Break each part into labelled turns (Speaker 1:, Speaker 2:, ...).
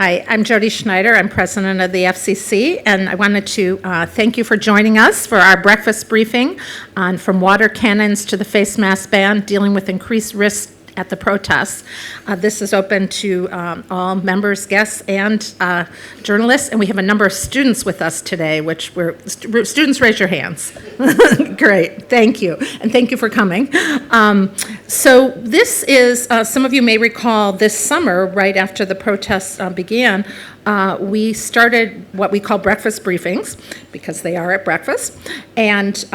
Speaker 1: Hi, I'm Jody Schneider. I'm president of the FCC, and I wanted to thank you for joining us for our breakfast briefing on From Water Cannons to the Face Mask Ban, Dealing with Increased Risk at the Protests. This is open to all members, guests, and journalists, and we have a number of students with us today, which students, raise your hands. Great, thank you, and thank you for coming. So this is, some of you may recall this summer, right after the protests began, we started what we call breakfast briefings, because they are at breakfast, and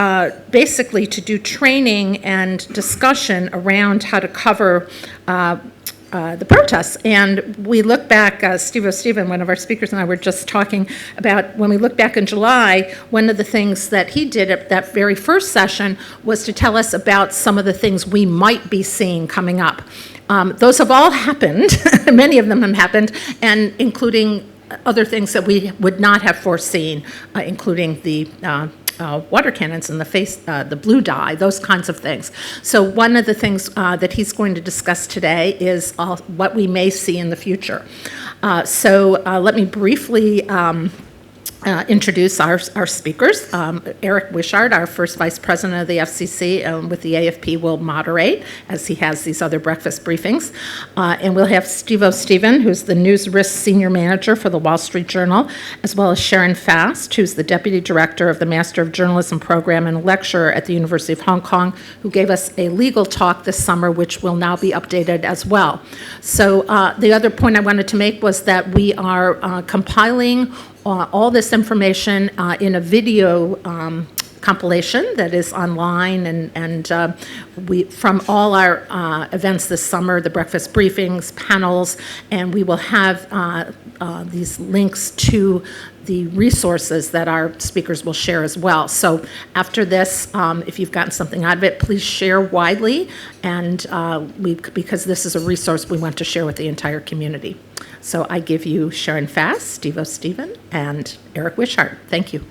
Speaker 1: basically to do training and discussion around how to cover the protests. And we look back, Stevo, one of our speakers, and I were just talking about when we look back in July, one of the things that he did at that very first session was to tell us about some of the things we might be seeing coming up. Those have all happened, many of them have happened, and including other things that we would not have foreseen, including the water cannons and the blue dye, those kinds of things. So one of the things that he's going to discuss today is what we may see in the future. So let me briefly introduce our speakers. Eric Wishart, our first vice president of the FCC with the AFP, will moderate as he has these other breakfast briefings. And we'll have Stevo, who's the news risk senior manager for the Wall Street Journal, as well as Sharron Fast, who's the deputy director of the Master of Journalism program and a lecturer at the University of Hong Kong, who gave us a legal talk this summer, which will now be updated as well. So the other point I wanted to make was that we are compiling all this information in a video compilation that is online, and we from all our events this summer, the breakfast briefings, panels, and we will have these links to the resources that our speakers will share as well. So after this, if you've gotten something out of it, please share widely, and because this is a resource we want to share with the entire community. So I give you Sharron Fast, Stevo, and Eric Wishart. Thank you.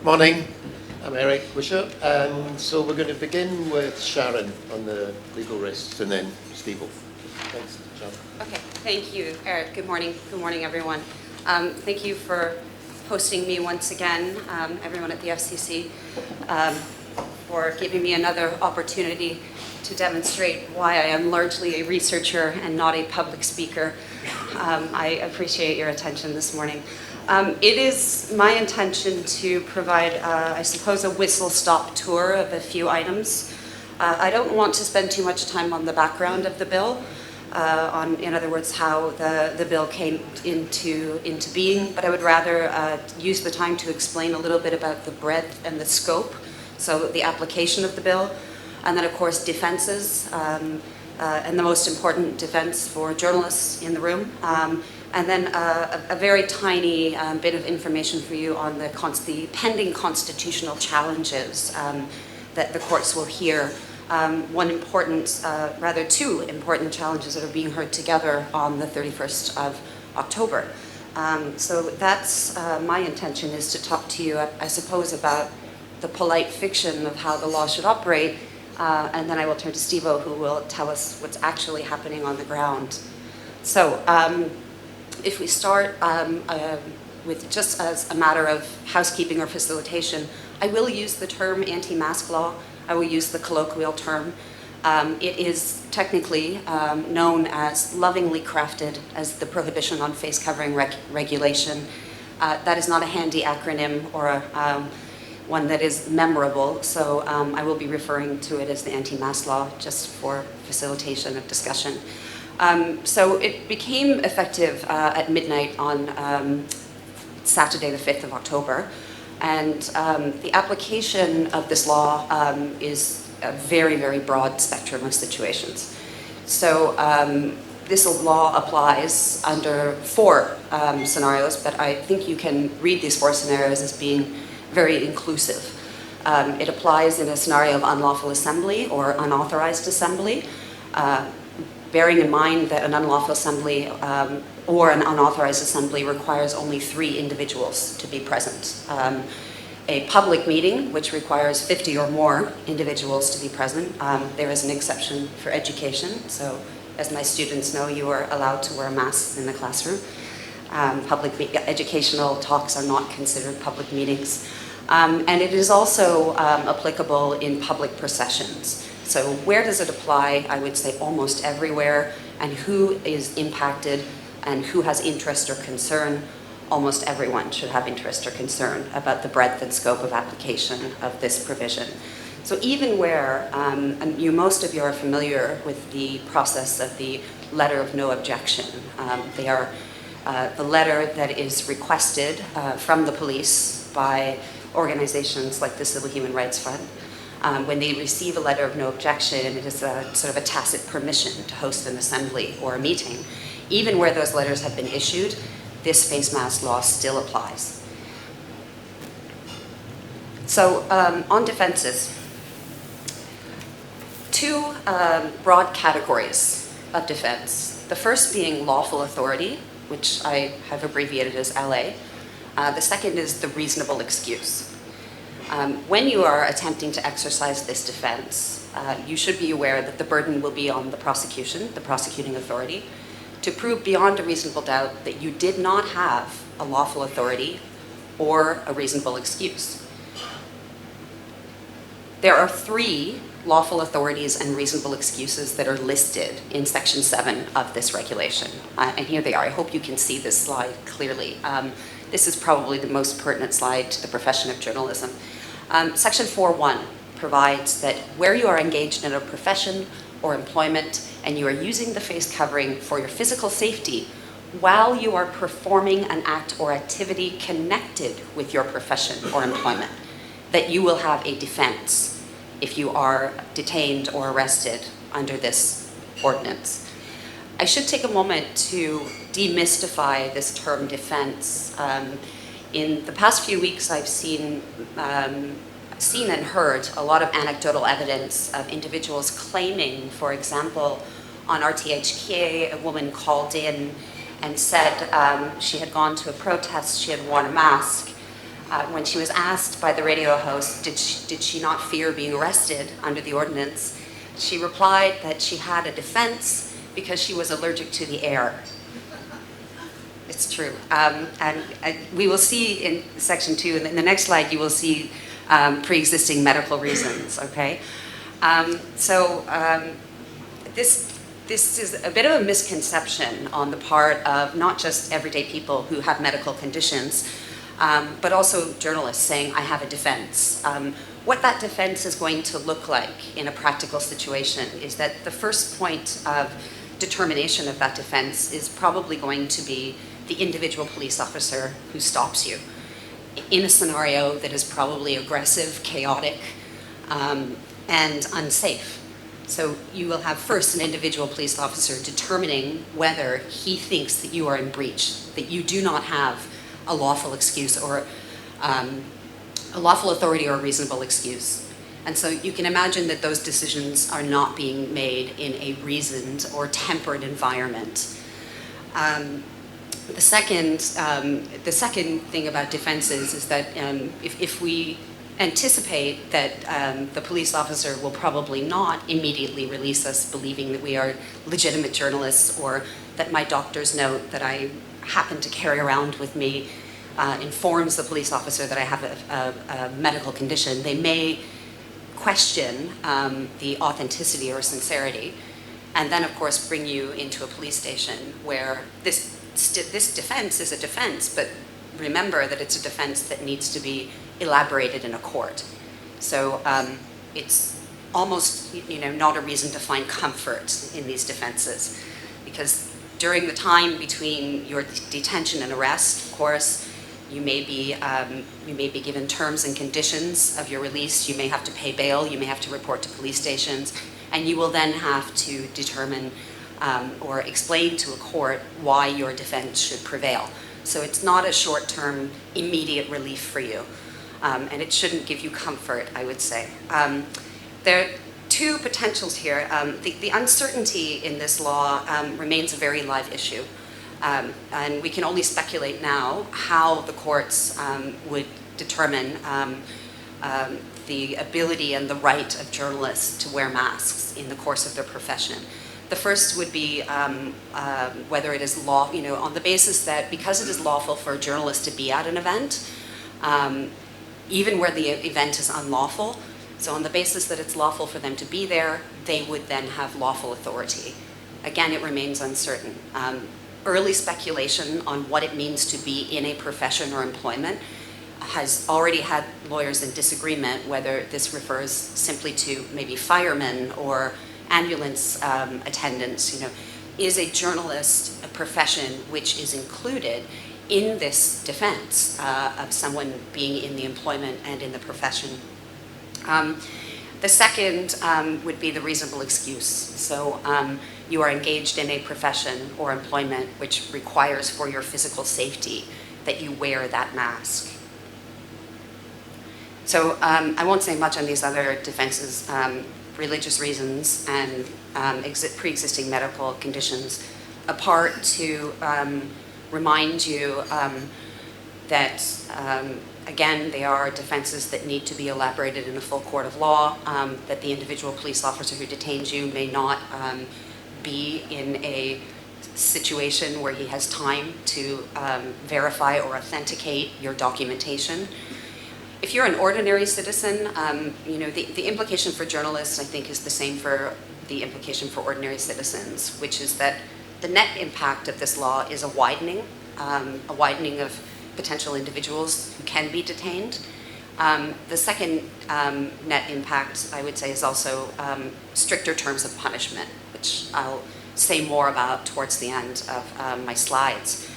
Speaker 2: Morning, I'm Eric Wishart, and so we're going to begin with Sharron on the legal risks, and then Stevo. Thanks, Sharron.
Speaker 3: Okay, thank you, Eric. Good morning, everyone. Thank you for hosting me once again, everyone at the FCC, for giving me another opportunity to demonstrate why I am largely a researcher and not a public speaker. I appreciate your attention this morning. It is my intention to provide, I suppose, a whistle-stop tour of a few items. I don't want to spend too much time on the background of the bill, in other words, how the bill came into being, but I would rather use the time to explain a little bit about the breadth and the scope, so the application of the bill, and then, of course, defenses, and the most important defense for journalists in the room. And then a very tiny bit of information for you on the pending constitutional challenges that the courts will hear. Two important challenges that are being heard together on the 31st of October. So that's my intention, is to talk to you, I suppose, about the polite fiction of how the law should operate, and then I will turn to Stevo, who will tell us what's actually happening on the ground. So, if we start with just as a matter of housekeeping or facilitation, I will use the term anti-mask law. I will use the colloquial term. It is technically known as lovingly crafted as the Prohibition on Face Covering Regulation. That is not a handy acronym or one that is memorable, so I will be referring to it as the anti-mask law just for facilitation of discussion. So it became effective at midnight on Saturday, the 5th of October. And the application of this law is a very, very broad spectrum of situations. So This law applies under 4 scenarios, but I think you can read these 4 scenarios as being very inclusive. It applies in a scenario of unlawful assembly or unauthorized assembly, bearing in mind that an unlawful assembly or an unauthorized assembly requires only 3 individuals to be present. A public meeting, which requires 50 or more individuals to be present, there is an exception for education. So, as my students know, you are allowed to wear masks in the classroom. Educational talks are not considered public meetings. And it is also applicable in public processions. So where does it apply? I would say almost everywhere. And who is impacted and who has interest or concern? Almost everyone should have interest or concern about the breadth and scope of application of this provision. So even where, and most of you are familiar with the process of the letter of no objection. They are the letter that is requested from the police by organizations like the Civil Human Rights Fund. When they receive a letter of no objection, it is a sort of a tacit permission to host an assembly or a meeting. Even where those letters have been issued, this face mask law still applies. So on defenses, 2 broad categories of defense. The first being lawful authority, which I have abbreviated as LA. The second is the reasonable excuse. When you are attempting to exercise this defense, you should be aware that the burden will be on the prosecution, the prosecuting authority, to prove beyond a reasonable doubt that you did not have a lawful authority or a reasonable excuse. There are 3 lawful authorities and reasonable excuses that are listed in Section 7 of this regulation. And here they are. I hope you can see this slide clearly. This is probably the most pertinent slide to the profession of journalism. Section 4.1 provides that where you are engaged in a profession or employment and you are using the face covering for your physical safety while you are performing an act or activity connected with your profession or employment, that you will have a defense if you are detained or arrested under this ordinance. I should take a moment to demystify this term defense. In the past few weeks, I've seen and heard a lot of anecdotal evidence of individuals claiming, for example, on RTHK, a woman called in and said she had gone to a protest, she had worn a mask. When she was asked by the radio host, did she not fear being arrested under the ordinance, she replied that she had a defense because she was allergic to the air. It's true. And we will see in Section 2, in the next slide, you will see pre-existing medical reasons, okay? This is a bit of a misconception on the part of not just everyday people who have medical conditions, but also journalists saying, I have a defense. What that defense is going to look like in a practical situation is that the first point of determination of that defense is probably going to be the individual police officer who stops you in a scenario that is probably aggressive, chaotic, and unsafe. So you will have first an individual police officer determining whether he thinks that you are in breach, that you do not have a lawful excuse or a lawful authority or a reasonable excuse. And so you can imagine that those decisions are not being made in a reasoned or tempered environment. The second thing about defenses is that if we anticipate that the police officer will probably not immediately release us believing that we are legitimate journalists, or that my doctor's note that I happen to carry around with me informs the police officer that I have a medical condition, they may question the authenticity or sincerity, and then of course bring you into a police station where this defense is a defense, but remember that it's a defense that needs to be elaborated in a court. So it's almost not a reason to find comfort in these defenses, because during the time between your detention and arrest, of course, you may be given terms and conditions of your release. You may have to pay bail. You may have to report to police stations, and you will then have to determine or explain to a court why your defense should prevail. So it's not a short-term, immediate relief for you. And it shouldn't give you comfort, I would say. There are two potentials here. The uncertainty in this law remains a very live issue. And we can only speculate now how the courts would determine the ability and the right of journalists to wear masks in the course of their profession. The first would be whether it is on the basis that because it is lawful for a journalist to be at an event, even where the event is unlawful, so on the basis that it's lawful for them to be there, they would then have lawful authority. Again, it remains uncertain. Early speculation on what it means to be in a profession or employment has already had lawyers in disagreement whether this refers simply to maybe firemen or ambulance attendants. Is a journalist a profession which is included in this defense of someone being in the employment and in the profession? The second would be the reasonable excuse. So you are engaged in a profession or employment which requires for your physical safety that you wear that mask. So I won't say much on these other defenses. Religious reasons and pre-existing medical conditions, apart to remind you that, again, they are defenses that need to be elaborated in a full court of law, that the individual police officer who detains you may not be in a situation where he has time to verify or authenticate your documentation. If you're an ordinary citizen, the implication for journalists, I think, is the same for the implication for ordinary citizens, which is that the net impact of this law is a widening of potential individuals who can be detained. The second net impact, I would say, is also stricter terms of punishment, which I'll say more about towards the end of my slides.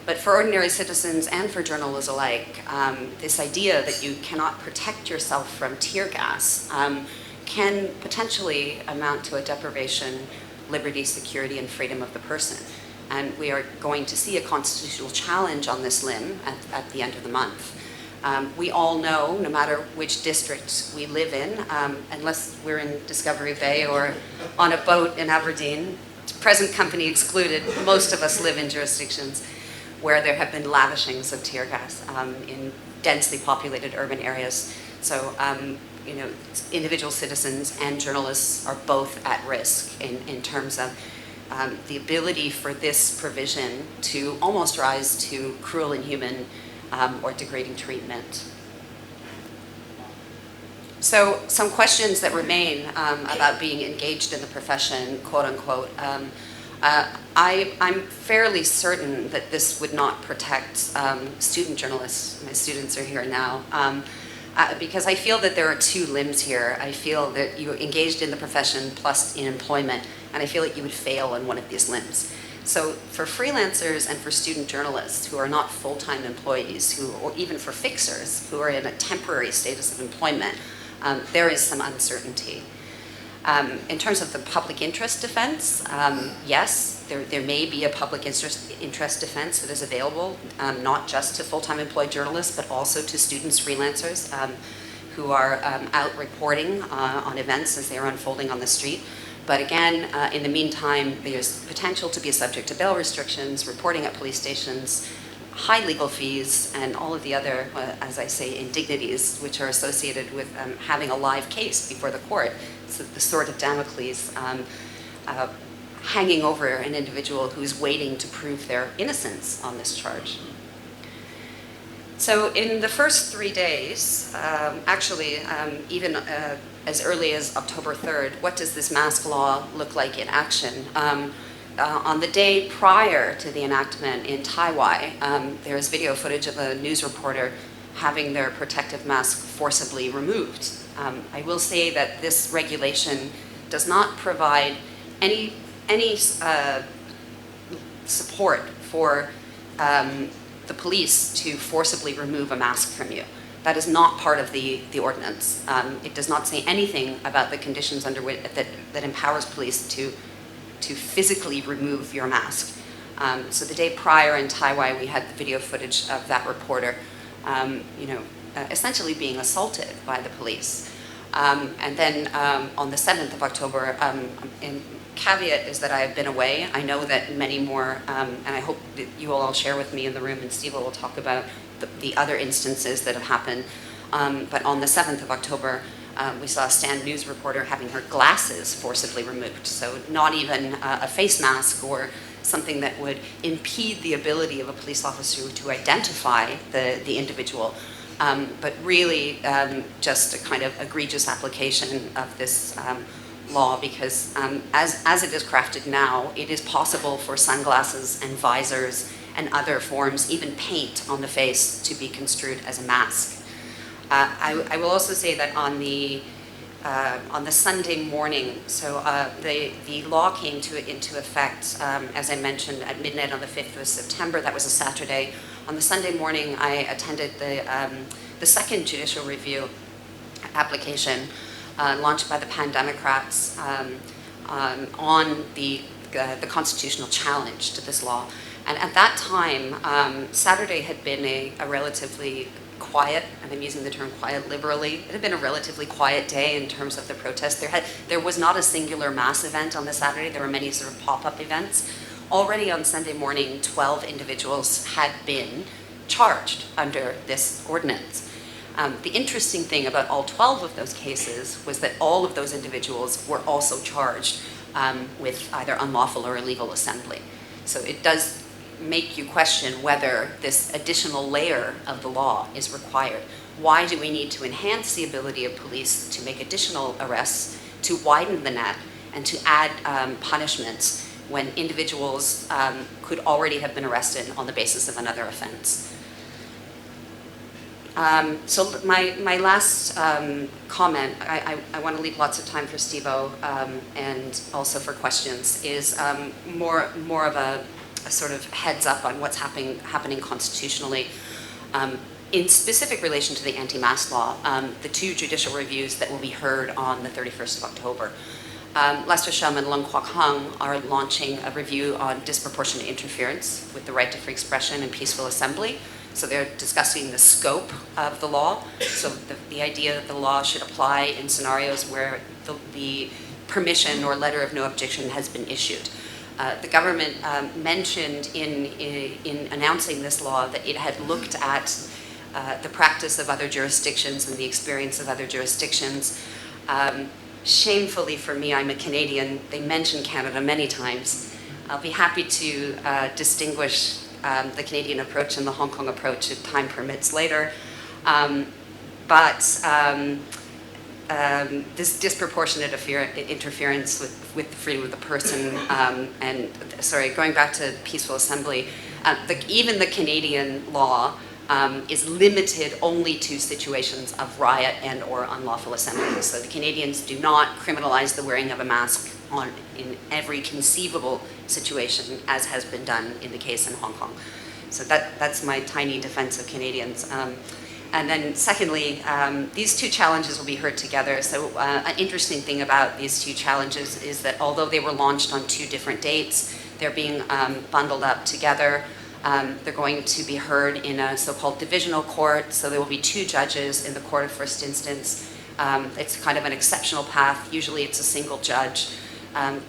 Speaker 3: But for ordinary citizens and for journalists alike, this idea that you cannot protect yourself from tear gas can potentially amount to a deprivation, liberty, security, and freedom of the person. And we are going to see a constitutional challenge on this limb at the end of the month. We all know, no matter which district we live in, unless we're in Discovery Bay or on a boat in Aberdeen, present company excluded, most of us live in jurisdictions where there have been lavishings of tear gas in densely populated urban areas. So, individual citizens and journalists are both at risk in terms of the ability for this provision to almost rise to cruel, inhuman, or degrading treatment. So, some questions that remain about being engaged in the profession, quote unquote. I'm fairly certain that this would not protect student journalists. My students are here now. Because I feel that there are two limbs here. I feel that you're engaged in the profession plus in employment, and I feel that you would fail on one of these limbs. So for freelancers and for student journalists who are not full-time employees, or even for fixers who are in a temporary status of employment, there is some uncertainty. In terms of the public interest defense, yes, there may be a public interest defense that is available, not just to full-time employed journalists, but also to students, freelancers who are out reporting on events as they are unfolding on the street. But again, in the meantime, there's potential to be subject to bail restrictions, reporting at police stations, high legal fees, and all of the other, as I say, indignities which are associated with having a live case before the court. So the sword of Damocles hanging over an individual who's waiting to prove their innocence on this charge. So in the first 3 days, even as early as October 3rd, what does this mask law look like in action? On the day prior to the enactment in Taiwan, there is video footage of a news reporter having their protective mask forcibly removed. I will say that this regulation does not provide any support for the police to forcibly remove a mask from you. That is not part of the ordinance. It does not say anything about the conditions under which that empowers police to to physically remove your mask. So the day prior in Taiwan, we had the video footage of that reporter, essentially being assaulted by the police. And then on the 7th of October, and caveat is that I have been away. I know that many more, and I hope that you will all share with me in the room, and Stevo will talk about the other instances that have happened. But on the 7th of October, we saw a Stand News reporter having her glasses forcibly removed. So not even a face mask or something that would impede the ability of a police officer to identify the individual, but really just a kind of egregious application of this law, because as it is crafted now, it is possible for sunglasses and visors and other forms, even paint on the face, to be construed as a mask. I will also say that on the Sunday morning, so the law came into effect, as I mentioned, at midnight on the 5th of September. That was a Saturday. On the Sunday morning, I attended the second judicial review application launched by the Pan Democrats on the constitutional challenge to this law. And at that time, Saturday had been a relatively quiet, and I'm using the term quiet liberally, it had been a relatively quiet day in terms of the protest. There was not a singular mass event on the Saturday. There were many sort of pop-up events. Already on Sunday morning, 12 individuals had been charged under this ordinance. The interesting thing about all 12 of those cases was that all of those individuals were also charged with either unlawful or illegal assembly. So it does make you question whether this additional layer of the law is required. Why do we need to enhance the ability of police to make additional arrests, to widen the net, and to add punishments when individuals could already have been arrested on the basis of another offense? So my last comment, I want to leave lots of time for Stevo and also for questions, is more of a sort of heads up on what's happening constitutionally. In specific relation to the anti-mask law, the two judicial reviews that will be heard on the 31st of October. Lester Shum and Lung Kwok Hung are launching a review on disproportionate interference with the right to free expression and peaceful assembly. So they're discussing the scope of the law. So the idea that the law should apply in scenarios where the permission or letter of no objection has been issued. The government mentioned in announcing this law that it had looked at the practice of other jurisdictions and the experience of other jurisdictions. Shamefully for me, I'm a Canadian. They mention Canada many times. I'll be happy to distinguish the Canadian approach and the Hong Kong approach if time permits later. This disproportionate interference with the freedom of the person, going back to peaceful assembly, even the Canadian law is limited only to situations of riot and or unlawful assembly. So the Canadians do not criminalize the wearing of a mask in every conceivable situation, as has been done in the case in Hong Kong. So that's my tiny defense of Canadians. And then secondly, these two challenges will be heard together. So an interesting thing about these two challenges is that although they were launched on two different dates, they're being bundled up together. They're going to be heard in a so-called divisional court. So there will be two judges in the court of first instance. It's kind of an exceptional path. Usually it's a single judge.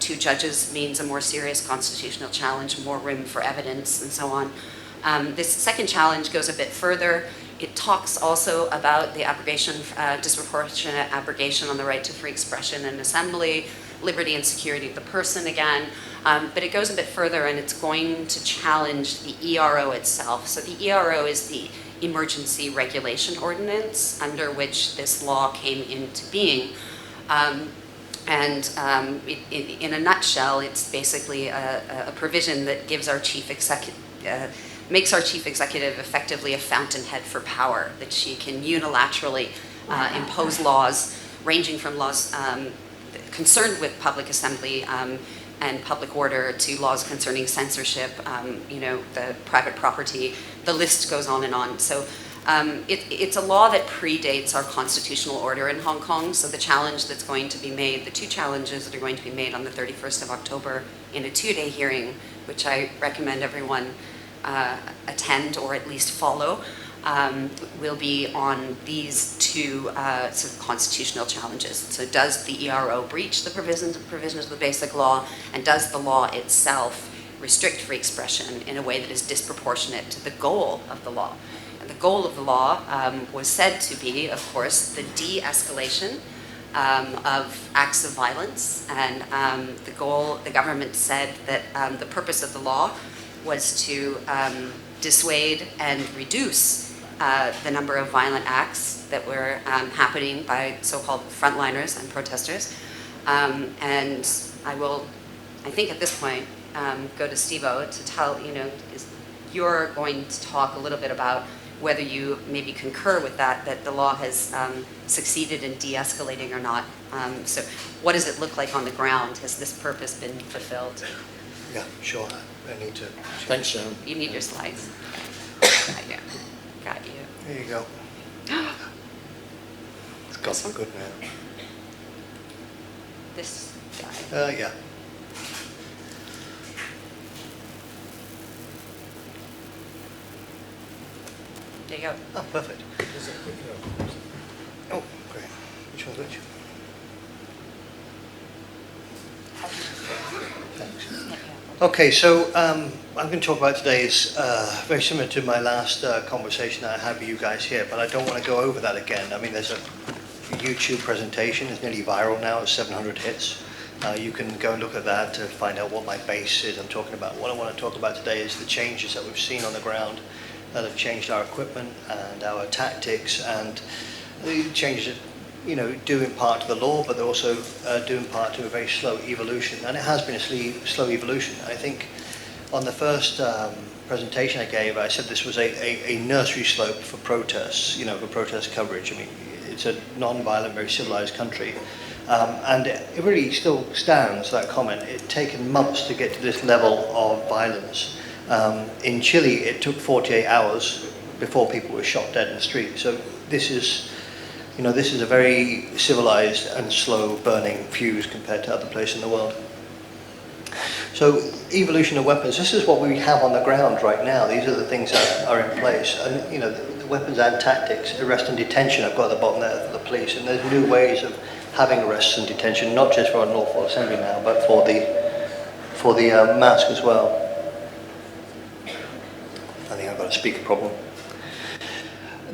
Speaker 3: Two judges means a more serious constitutional challenge, more room for evidence, and so on. This second challenge goes a bit further. It talks also about the abrogation, disproportionate abrogation on the right to free expression and assembly, liberty and security of the person again, but it goes a bit further and it's going to challenge the ERO itself. So the ERO is the Emergency Regulation Ordinance under which this law came into being. In a nutshell, it's basically a provision that gives our chief executive, makes our chief executive effectively a fountainhead for power, that she can unilaterally impose laws ranging from laws concerned with public assembly and public order to laws concerning censorship, the private property. The list goes on and on. So it's a law that predates our constitutional order in Hong Kong. So the challenge that's going to be made, the two challenges that are going to be made on the 31st of October in a 2-day hearing, which I recommend everyone attend or at least follow, will be on these two sort of constitutional challenges. So does the ERO breach the provisions of the Basic Law, and does the law itself restrict free expression in a way that is disproportionate to the goal of the law? And the goal of the law was said to be, of course, the de-escalation of acts of violence, and the government said that the purpose of the law was to dissuade and reduce the number of violent acts that were happening by so-called frontliners and protesters. And I think at this point, go to Stevo to tell, you're going to talk a little bit about whether you maybe concur with that the law has succeeded in de-escalating or not. So what does it look like on the ground? Has this purpose been fulfilled?
Speaker 4: Yeah, sure. I need to.
Speaker 2: Thanks, Sharon.
Speaker 3: You need your slides. Got you.
Speaker 4: There you go. It's got some good now.
Speaker 3: This guy.
Speaker 4: Yeah.
Speaker 3: There you go.
Speaker 4: Oh, perfect. Oh, great. Which one's which? Thanks. Okay, so I'm going to talk about today is very similar to my last conversation that I had with you guys here, but I don't want to go over that again. I mean, there's a YouTube presentation. It's nearly viral now. It's 700 hits. You can go and look at that to find out what my base is I'm talking about. What I want to talk about today is the changes that we've seen on the ground that have changed our equipment and our tactics, and the changes that due in part to the law, but they're also due in part to a very slow evolution. And it has been a slow evolution. I think on the first presentation I gave, I said this was a nursery slope for protests, for protest coverage. I mean, it's a non-violent, very civilized country. And it really still stands, that comment. It's taken months to get to this level of violence. In Chile, it took 48 hours before people were shot dead in the street. So this is a very civilized and slow burning fuse compared to other places in the world. So evolution of weapons, this is what we have on the ground right now. These are the things that are in place. And the weapons and tactics, arrest and detention, I've got at the bottom there for the police. And there's new ways of having arrests and detention, not just for unlawful assembly now, but for the mask as well. I think I've got a speaker problem.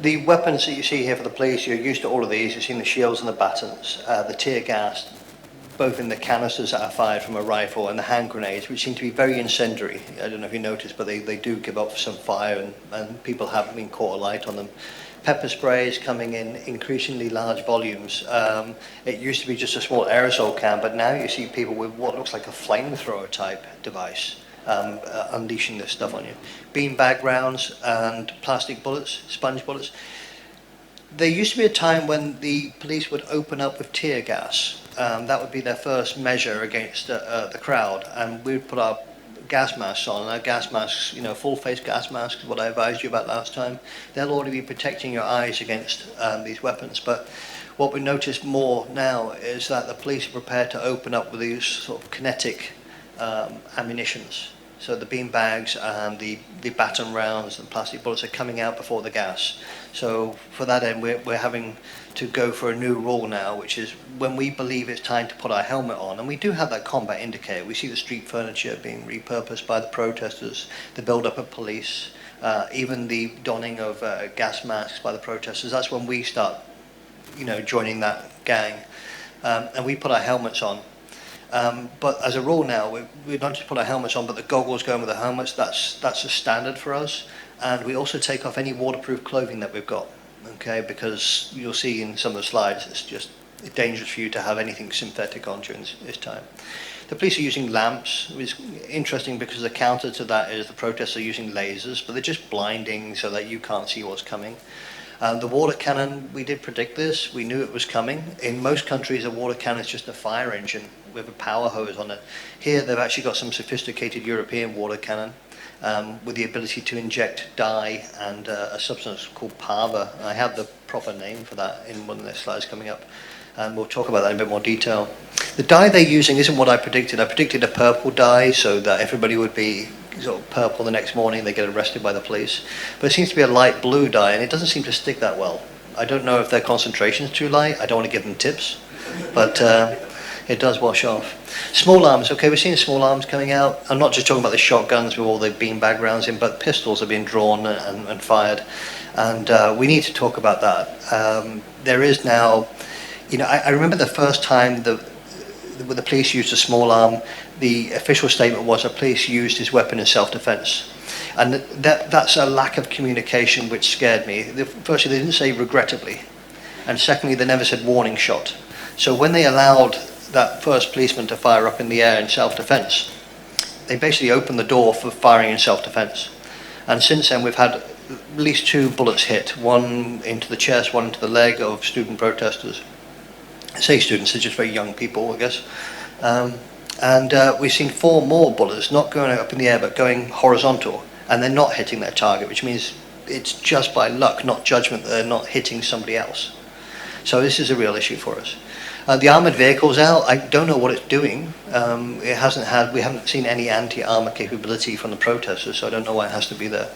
Speaker 4: The weapons that you see here for the police, you're used to all of these. You've seen the shields and the batons, the tear gas, both in the canisters that are fired from a rifle and the hand grenades, which seem to be very incendiary. I don't know if you noticed, but they do give off some fire, and people have been caught alight on them. Pepper sprays coming in increasingly large volumes. It used to be just a small aerosol can, but now you see people with what looks like a flamethrower type device unleashing this stuff on you. Beanbag rounds and plastic bullets, sponge bullets. There used to be a time when the police would open up with tear gas. That would be their first measure against the crowd, and we would put our gas masks on. And our gas masks, full face gas masks, what I advised you about last time, they'll already be protecting your eyes against these weapons. But what we notice more now is that the police are prepared to open up with these sort of kinetic ammunitions. So the bean bags and the baton rounds and plastic bullets are coming out before the gas. So for that end, we're having to go for a new rule now, which is when we believe it's time to put our helmet on, and we do have that combat indicator. We see the street furniture being repurposed by the protesters, the build-up of police, even the donning of gas masks by the protesters. That's when we start, joining that gang, and we put our helmets on. But as a rule now, we not just put our helmets on, but the goggles going with the helmets, that's a standard for us. And we also take off any waterproof clothing that we've got, okay? Because you'll see in some of the slides, it's just dangerous for you to have anything synthetic on during this time. The police are using lamps. It's interesting because the counter to that is the protests are using lasers, but they're just blinding so that you can't see what's coming. The water cannon, we did predict this. We knew it was coming. In most countries, a water cannon is just a fire engine with a power hose on it. Here, they've actually got some sophisticated European water cannon with the ability to inject dye and a substance called pava. I have the proper name for that in one of the slides coming up. and we'll talk about that in a bit more detail. The dye they're using isn't what I predicted. I predicted a purple dye so that everybody would be sort of purple the next morning, they get arrested by the police. But it seems to be a light blue dye, and it doesn't seem to stick that well. I don't know if their concentration is too light. I don't want to give them tips, but it does wash off. Small arms, okay, we're seeing small arms coming out. I'm not just talking about the shotguns with all the beanbag rounds in, but pistols are being drawn and fired. And we need to talk about that. There is now, I remember the first time when the police used a small arm, the official statement was the police used his weapon in self-defense. And that's a lack of communication which scared me. Firstly, they didn't say regrettably. And secondly, they never said warning shot. So when they allowed that first policeman to fire up in the air in self-defense, they basically opened the door for firing in self-defense. And since then, we've had at least 2 bullets hit, one into the chest, one into the leg of student protesters. I say students, they're just very young people, I guess. And we've seen 4 more bullets, not going up in the air, but going horizontal, and they're not hitting their target, which means it's just by luck, not judgment, that they're not hitting somebody else. So this is a real issue for us. The armoured vehicle's out. I don't know what it's doing. We haven't seen any anti-armour capability from the protesters, so I don't know why it has to be there.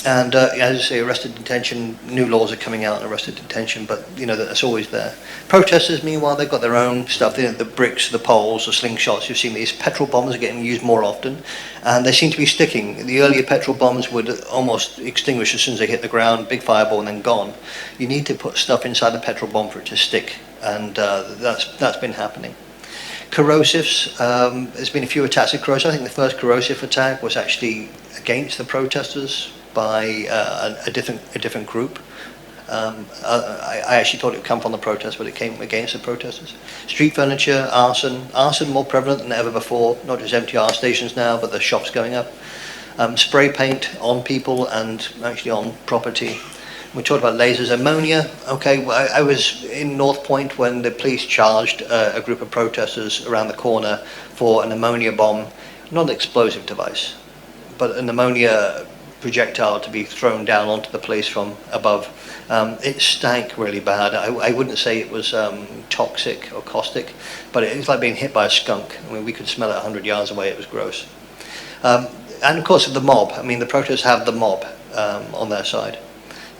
Speaker 4: And as I say, arrested detention, new laws are coming out on arrested detention, but that's always there. Protesters, meanwhile, they've got their own stuff. The bricks, the poles, the slingshots. You've seen these petrol bombs are getting used more often, and they seem to be sticking. The earlier petrol bombs would almost extinguish as soon as they hit the ground, big fireball, and then gone. You need to put stuff inside the petrol bomb for it to stick, and that's been happening. Corrosives, there's been a few attacks of corrosive. I think the first corrosive attack was actually against the protesters by a different group. I actually thought it would come from the protest, but it came against the protesters. Street furniture, arson more prevalent than ever before, not just MTR stations now, but the shops going up. Spray paint on people and actually on property. We talked about lasers, ammonia. Okay, well, I was in North Point when the police charged a group of protesters around the corner for an ammonia bomb, not an explosive device, but an ammonia projectile to be thrown down onto the police from above. It stank really bad. I wouldn't say it was toxic or caustic, but it was like being hit by a skunk. I mean, we could smell it 100 yards away. It was gross. And of course, the mob. I mean, the protesters have the mob on their side.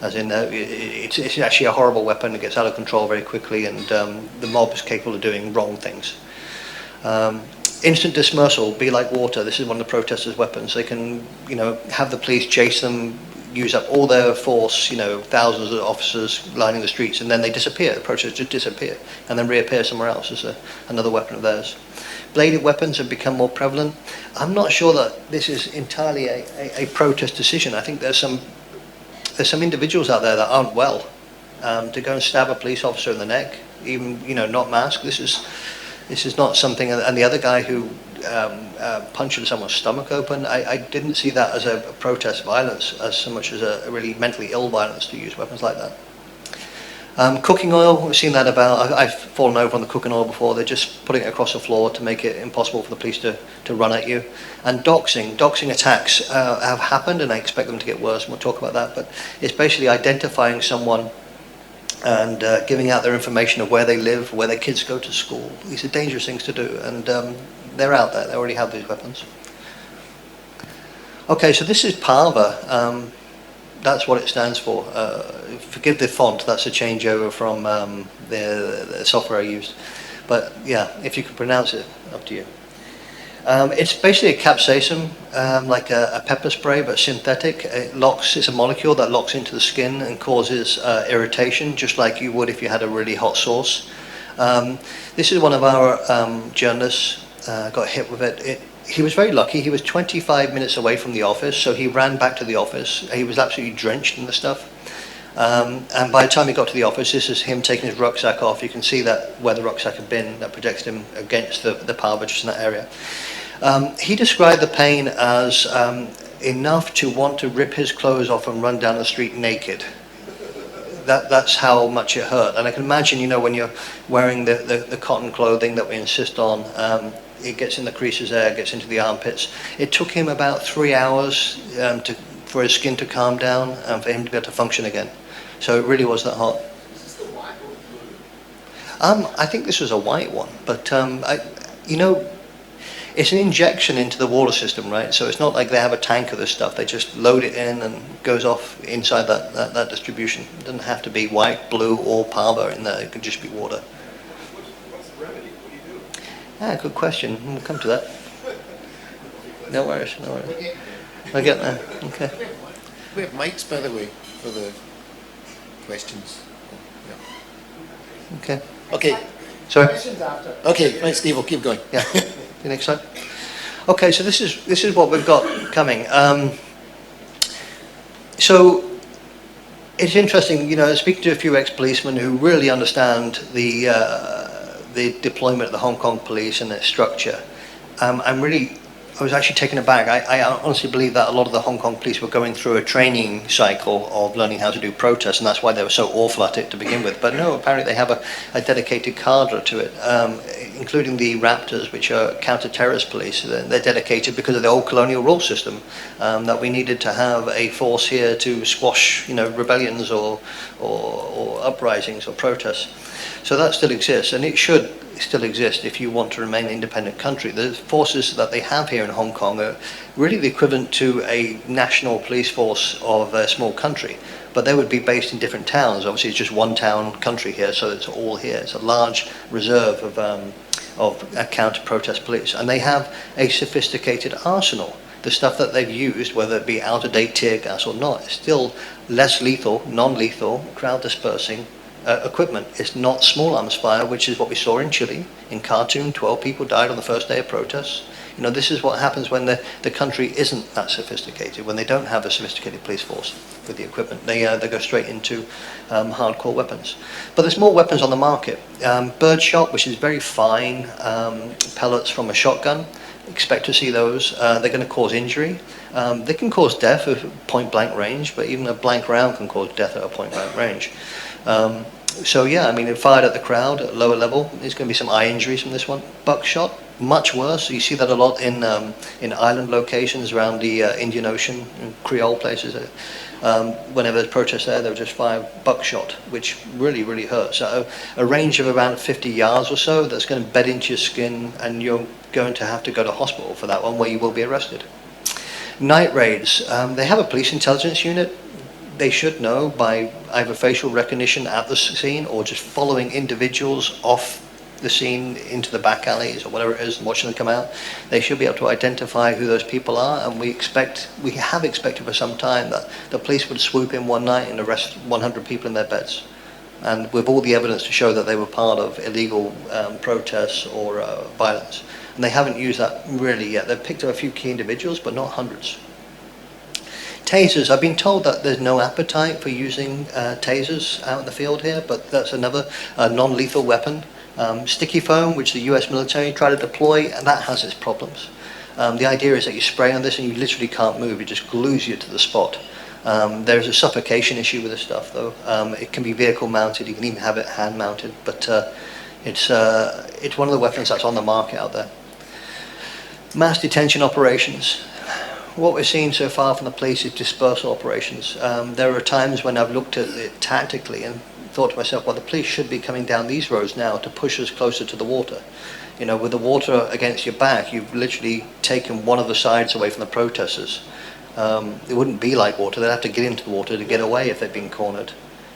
Speaker 4: As in, it's actually a horrible weapon. It gets out of control very quickly, and the mob is capable of doing wrong things. Instant dismissal, be like water. This is one of the protesters' weapons. They can, have the police chase them, use up all their force, thousands of officers lining the streets, and then they disappear. The protesters just disappear and then reappear somewhere else as another weapon of theirs. Bladed weapons have become more prevalent. I'm not sure that this is entirely a protest decision. I think there's some individuals out there that aren't well to go and stab a police officer in the neck, even not masked. This is not something. And the other guy who punched someone's stomach open, I didn't see that as a protest violence as so much as a really mentally ill violence to use weapons like that. Cooking oil, we've seen that about. I've fallen over on the cooking oil before. They're just putting it across the floor to make it impossible for the police to run at you. And doxing attacks have happened, and I expect them to get worse, and we'll talk about that. But it's basically identifying someone and giving out their information of where they live, where their kids go to school. These are dangerous things to do, and they're out there. They already have these weapons. Okay, so this is PAVA. That's what it stands for. Forgive the font, that's a changeover from the software I used. But yeah, if you can pronounce it, up to you. It's basically a capsaicin, like a pepper spray, but synthetic. It's a molecule that locks into the skin and causes irritation, just like you would if you had a really hot sauce. This is one of our journalists got hit with it. He was very lucky. He was 25 minutes away from the office, so he ran back to the office. He was absolutely drenched in the stuff. And by the time he got to the office, this is him taking his rucksack off. You can see that where the rucksack had been, that protects him against the power just in that area. He described the pain as enough to want to rip his clothes off and run down the street naked. That's how much it hurt. And I can imagine, when you're wearing the cotton clothing that we insist on, it gets in the creases there, gets into the armpits. It took him about 3 hours for his skin to calm down and for him to be able to function again. So it really was that hot.
Speaker 2: Is this the white or
Speaker 4: I think this was a white one, but you know, it's an injection into the water system, right? So it's not like they have a tank of this stuff. They just load it in and goes off inside that distribution. It doesn't have to be white, blue, or Parva in there. It can just be water.
Speaker 5: What's the remedy? What do you do?
Speaker 4: Ah, good question. We'll come to that. No worries, no worries. I get there. Okay.
Speaker 2: We have mics, by the way, for the questions. Yeah.
Speaker 4: Okay.
Speaker 2: Okay.
Speaker 4: Sorry.
Speaker 2: Okay, right, Steve, we'll keep going.
Speaker 4: Yeah. The next slide. Okay, so this is what we've got coming. So it's interesting, you know, speaking to a few ex-policemen who really understand the deployment of the Hong Kong police and their structure. I was actually taken aback. I honestly believe that a lot of the Hong Kong police were going through a training cycle of learning how to do protests, and that's why they were so awful at it to begin with. But no, apparently they have a dedicated cadre to it, including the Raptors, which are counter-terrorist police. They're dedicated because of the old colonial rule system, that we needed to have a force here to squash, you know, rebellions or uprisings or protests. So that still exists, and it should still exist if you want to remain an independent country. The forces that they have here in Hong Kong are really the equivalent to a national police force of a small country, but they would be based in different towns. Obviously, it's just one town country here, so it's all here. It's a large reserve of counter-protest police, and they have a sophisticated arsenal. The stuff that they've used, whether it be out-of-date tear gas or not, is still less lethal, non-lethal, crowd-dispersing equipment. It's not small arms fire, which is what we saw in Chile. In Khartoum, 12 people died on the first day of protests. You know, this is what happens when the country isn't that sophisticated, when they don't have a sophisticated police force with the equipment. They go straight into hardcore weapons. But there's more weapons on the market. Birdshot, which is very fine pellets from a shotgun. Expect to see those. They're going to cause injury. They can cause death at point-blank range, but even a blank round can cause death at a point-blank range. So yeah, I mean, it fired at the crowd at lower level. There's going to be some eye injuries from this one. Buckshot, much worse. You see that a lot in island locations around the Indian Ocean, in Creole places. Whenever there's protests there, they'll just fire buckshot, which really, really hurts. So a range of around 50 yards or so, that's going to bed into your skin, and you're going to have to go to hospital for that one, where you will be arrested. Night raids. They have a police intelligence unit. They should know by either facial recognition at the scene or just following individuals off the scene into the back alleys or whatever it is and watching them come out. They should be able to identify who those people are, and we have expected for some time that the police would swoop in one night and arrest 100 people in their beds. And with all the evidence to show that they were part of illegal protests or violence. And they haven't used that really yet. They've picked up a few key individuals, but not hundreds. Tasers. I've been told that there's no appetite for using tasers out in the field here, but that's another non-lethal weapon. Sticky foam, which the US military try to deploy, and that has its problems. The idea is that you spray on this and you literally can't move. It just glues you to the spot. There's a suffocation issue with this stuff, though. It can be vehicle mounted. You can even have it hand mounted, but it's one of the weapons that's on the market out there. Mass detention operations. What we're seeing so far from the police is dispersal operations. There are times when I've looked at it tactically and thought to myself, well, the police should be coming down these roads now to push us closer to the water. You know, with the water against your back, you've literally taken one of the sides away from the protesters. It wouldn't be like water. They'd have to get into the water to get away if they've been cornered.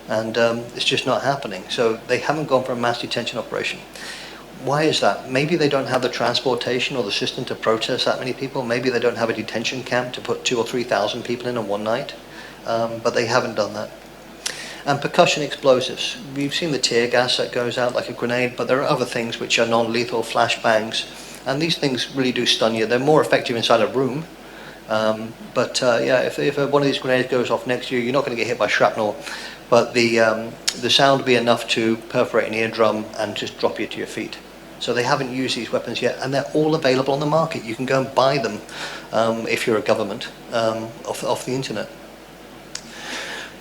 Speaker 4: And it's just not happening. So they haven't gone for a mass detention operation. Why is that? Maybe they don't have the transportation or the system to protest that many people. Maybe they don't have a detention camp to put 2,000 or 3,000 people in one night. But they haven't done that. And percussion explosives. We've seen the tear gas that goes out like a grenade, but there are other things which are non-lethal, flashbangs. And these things really do stun you. They're more effective inside a room. Yeah, if one of these grenades goes off next to you, you're not going to get hit by shrapnel. But the sound will be enough to perforate an eardrum and just drop you to your feet. So they haven't used these weapons yet, and they're all available on the market. You can go and buy them if you're a government off the internet.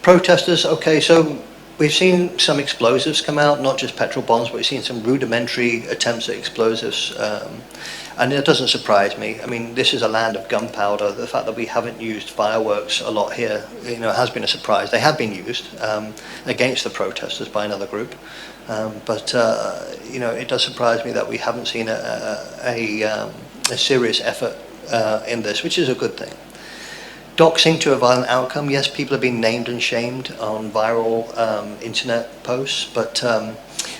Speaker 4: Protesters, okay, so We've seen some explosives come out, not just petrol bombs, but we've seen some rudimentary attempts at explosives. And it doesn't surprise me. I mean, this is a land of gunpowder. The fact that we haven't used fireworks a lot here, has been a surprise. They have been used against the protesters by another group. But it does surprise me that we haven't seen a serious effort in this, which is a good thing. Doxing to a violent outcome. Yes, people have been named and shamed on viral internet posts, but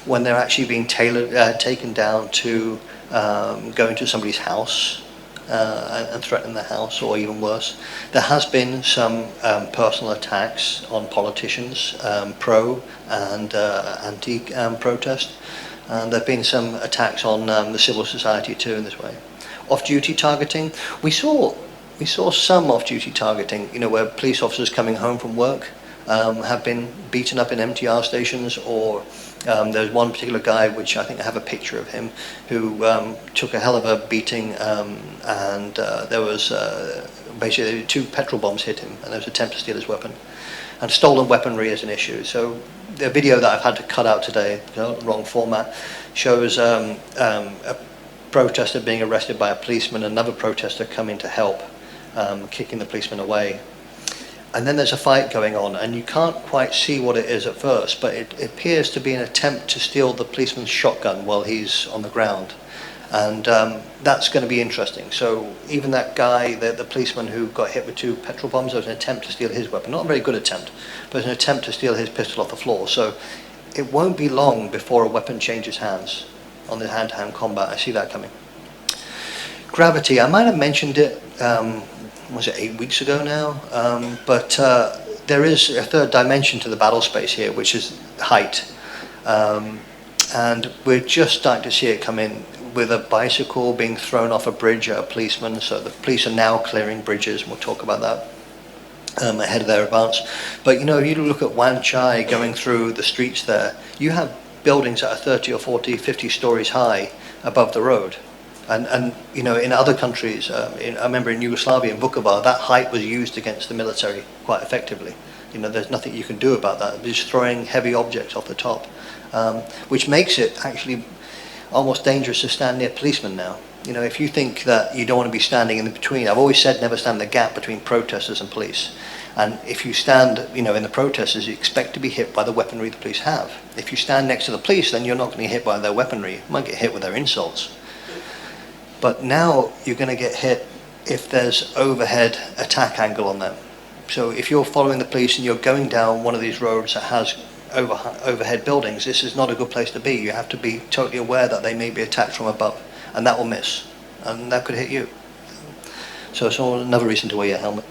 Speaker 4: when they're actually being taken down to go into somebody's house and threaten the house, or even worse, there has been some personal attacks on politicians, pro and anti-protest, and there have been some attacks on the civil society too in this way. Off-duty targeting. We saw some off-duty targeting, where police officers coming home from work have been beaten up in MTR stations, or there's one particular guy, which I think I have a picture of him, who took a hell of a beating, and there was basically 2 petrol bombs hit him, and there was an attempt to steal his weapon. And stolen weaponry is an issue. So the video that I've had to cut out today, wrong format, shows a protester being arrested by a policeman, another protester coming to help, kicking the policeman away. And then there's a fight going on, and you can't quite see what it is at first, but it appears to be an attempt to steal the policeman's shotgun while he's on the ground. And that's going to be interesting. So even that guy, the policeman who got hit with 2 petrol bombs, there was an attempt to steal his weapon. Not a very good attempt, but it was an attempt to steal his pistol off the floor. So it won't be long before a weapon changes hands on the hand-to-hand combat. I see that coming. Gravity, I might have mentioned it, was it 8 weeks ago now? But there is a third dimension to the battle space here, which is height. And we're just starting to see it come in with a bicycle being thrown off a bridge at a policeman. So the police are now clearing bridges, and we'll talk about that ahead of their advance. But if you look at Wan Chai going through the streets there, you have buildings that are 30 or 40, 50 stories high above the road. And in other countries, I remember in Yugoslavia, in Vukovar, that height was used against the military quite effectively. There's nothing you can do about that. They're just throwing heavy objects off the top, which makes it actually almost dangerous to stand near policemen now. If you think that you don't want to be standing in between, I've always said never stand in the gap between protesters and police. And if you stand, in the protesters, you expect to be hit by the weaponry the police have. If you stand next to the police, then you're not going to get hit by their weaponry. You might get hit with their insults. But now you're going to get hit if there's overhead attack angle on them. So if you're following the police and you're going down one of these roads that has overhead buildings, this is not a good place to be. You have to be totally aware that they may be attacked from above, and that will miss, and that could hit you. So it's another reason to wear your helmet.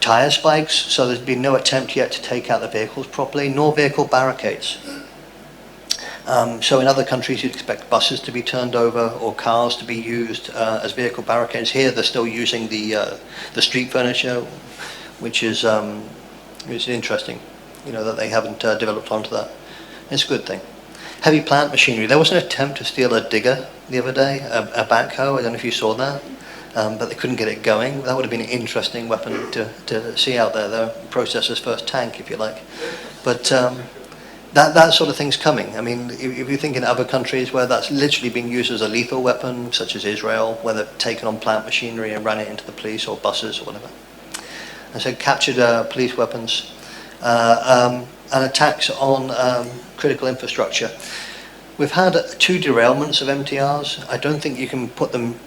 Speaker 4: Tire spikes, so there's been no attempt yet to take out the vehicles properly, nor vehicle barricades. So in other countries you'd expect buses to be turned over or cars to be used as vehicle barricades. Here they're still using the street furniture, which is interesting, that they haven't developed onto that. It's a good thing. Heavy plant machinery. There was an attempt to steal a digger the other day, a backhoe. I don't know if you saw that, but they couldn't get it going. That would have been an interesting weapon to see out there. The processor's first tank, if you like. But that sort of thing's coming. I mean, if you think in other countries where that's literally been used as a lethal weapon, such as Israel, where they've taken on plant machinery and ran it into the police or buses or whatever. And so captured police weapons and attacks on critical infrastructure. We've had 2 derailments of MTRs. I don't think you can put them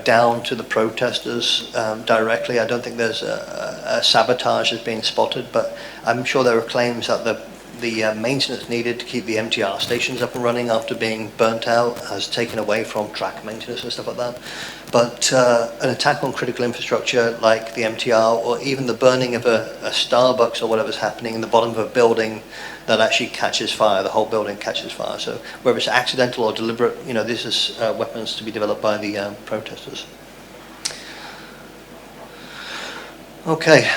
Speaker 4: down to the protesters directly. I don't think there's a sabotage that's being spotted, but I'm sure there are claims that the maintenance needed to keep the MTR stations up and running after being burnt out has taken away from track maintenance and stuff like that. But an attack on critical infrastructure like the MTR, or even the burning of a Starbucks or whatever's happening in the bottom of a building that actually catches fire, the whole building catches fire. So whether it's accidental or deliberate, this is weapons to be developed by the protesters. Okay.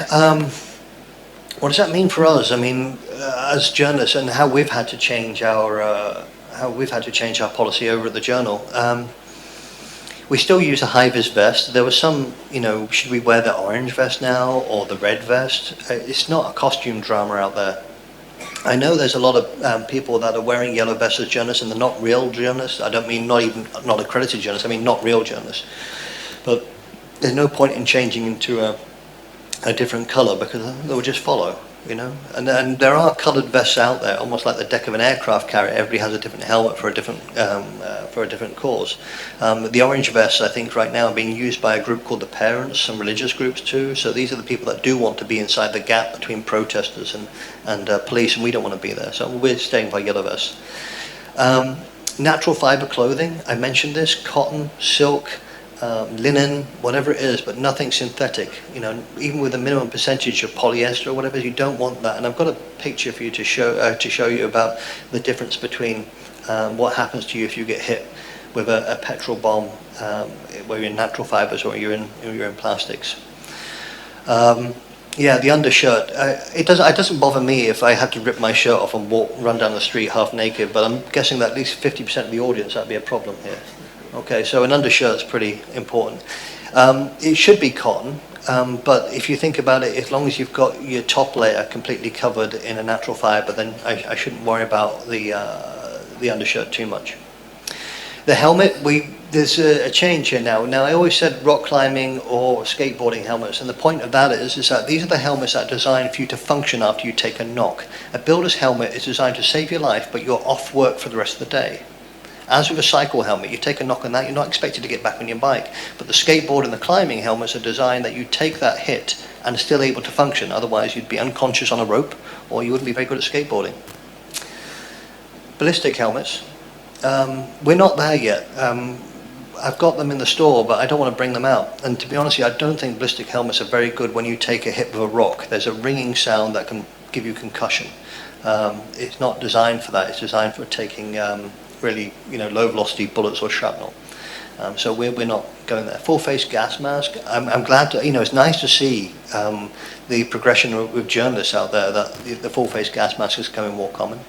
Speaker 4: What does that mean for us? I mean, as journalists, and how we've had to change our policy over at the Journal. We still use a high-vis vest. There was some, should we wear the orange vest now or the red vest? It's not a costume drama out there. I know there's a lot of people that are wearing yellow vests as journalists, and they're not real journalists. I don't mean not accredited journalists. I mean not real journalists. But there's no point in changing into a different colour, because they will just follow, you know. And there are coloured vests out there, almost like the deck of an aircraft carrier. Everybody has a different helmet for a different cause. The orange vests, I think, right now are being used by a group called the Parents, some religious groups too. So these are the people that do want to be inside the gap between protesters and police, and we don't want to be there. So we're staying by yellow vests. Natural fibre clothing, I mentioned this: cotton, silk, linen, whatever it is, but nothing synthetic. You know, even with a minimum percentage of polyester or whatever, you don't want that. And I've got a picture for you to show you about the difference between what happens to you if you get hit with a petrol bomb, where you're in natural fibers or you're in plastics. Yeah, the undershirt. It doesn't bother me if I had to rip my shirt off and run down the street half naked, but I'm guessing that at least 50% of the audience, that'd be a problem here. Okay, so an undershirt's pretty important. It should be cotton, but if you think about it, as long as you've got your top layer completely covered in a natural fibre, then I shouldn't worry about the undershirt too much. The helmet, there's a change here now. Now, I always said rock climbing or skateboarding helmets, and the point of that is that these are the helmets that are designed for you to function after you take a knock. A builder's helmet is designed to save your life, but you're off work for the rest of the day. As with a cycle helmet, you take a knock on that, you're not expected to get back on your bike. But the skateboard and the climbing helmets are designed that you take that hit and are still able to function. Otherwise, you'd be unconscious on a rope, or you wouldn't be very good at skateboarding. Ballistic helmets. We're not there yet. I've got them in the store, but I don't want to bring them out. And to be honest with you, I don't think ballistic helmets are very good when you take a hit with a rock. There's a ringing sound that can give you concussion. It's not designed for that. It's designed for taking really, low velocity bullets or shrapnel. So we're not going there. Full face gas mask. I'm glad to, it's nice to see the progression with journalists out there, that the full face gas mask is becoming more common.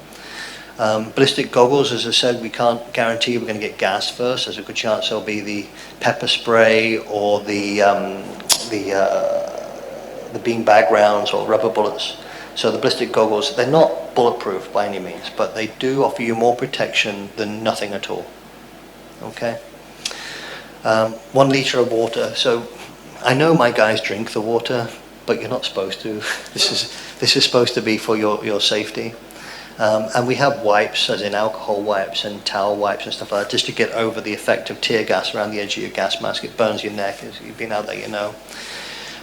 Speaker 4: Ballistic goggles, as I said, we can't guarantee we're going to get gas first. There's a good chance there'll be the pepper spray or the beanbag rounds or rubber bullets. So the ballistic goggles, they're not bulletproof by any means, but they do offer you more protection than nothing at all. Okay? 1 litre of water. So I know my guys drink the water, but you're not supposed to. This is supposed to be for your safety. And we have wipes, as in alcohol wipes and towel wipes and stuff like that, just to get over the effect of tear gas around the edge of your gas mask. It burns your neck. As you've been out there, you know.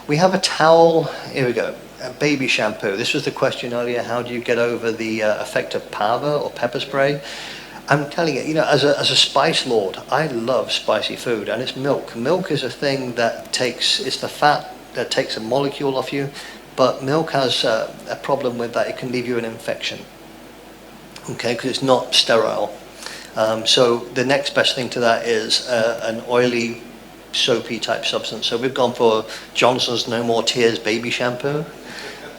Speaker 4: We have a towel. Here we go. Baby shampoo. This was the question earlier. How do you get over the effect of powder or pepper spray? I'm telling you, as a spice lord, I love spicy food, and it's milk. Milk is a thing that it's the fat that takes a molecule off you, but milk has a problem with that. It can leave you an infection, okay, because it's not sterile. So the next best thing to that is an oily, soapy type substance. So we've gone for Johnson's No More Tears baby shampoo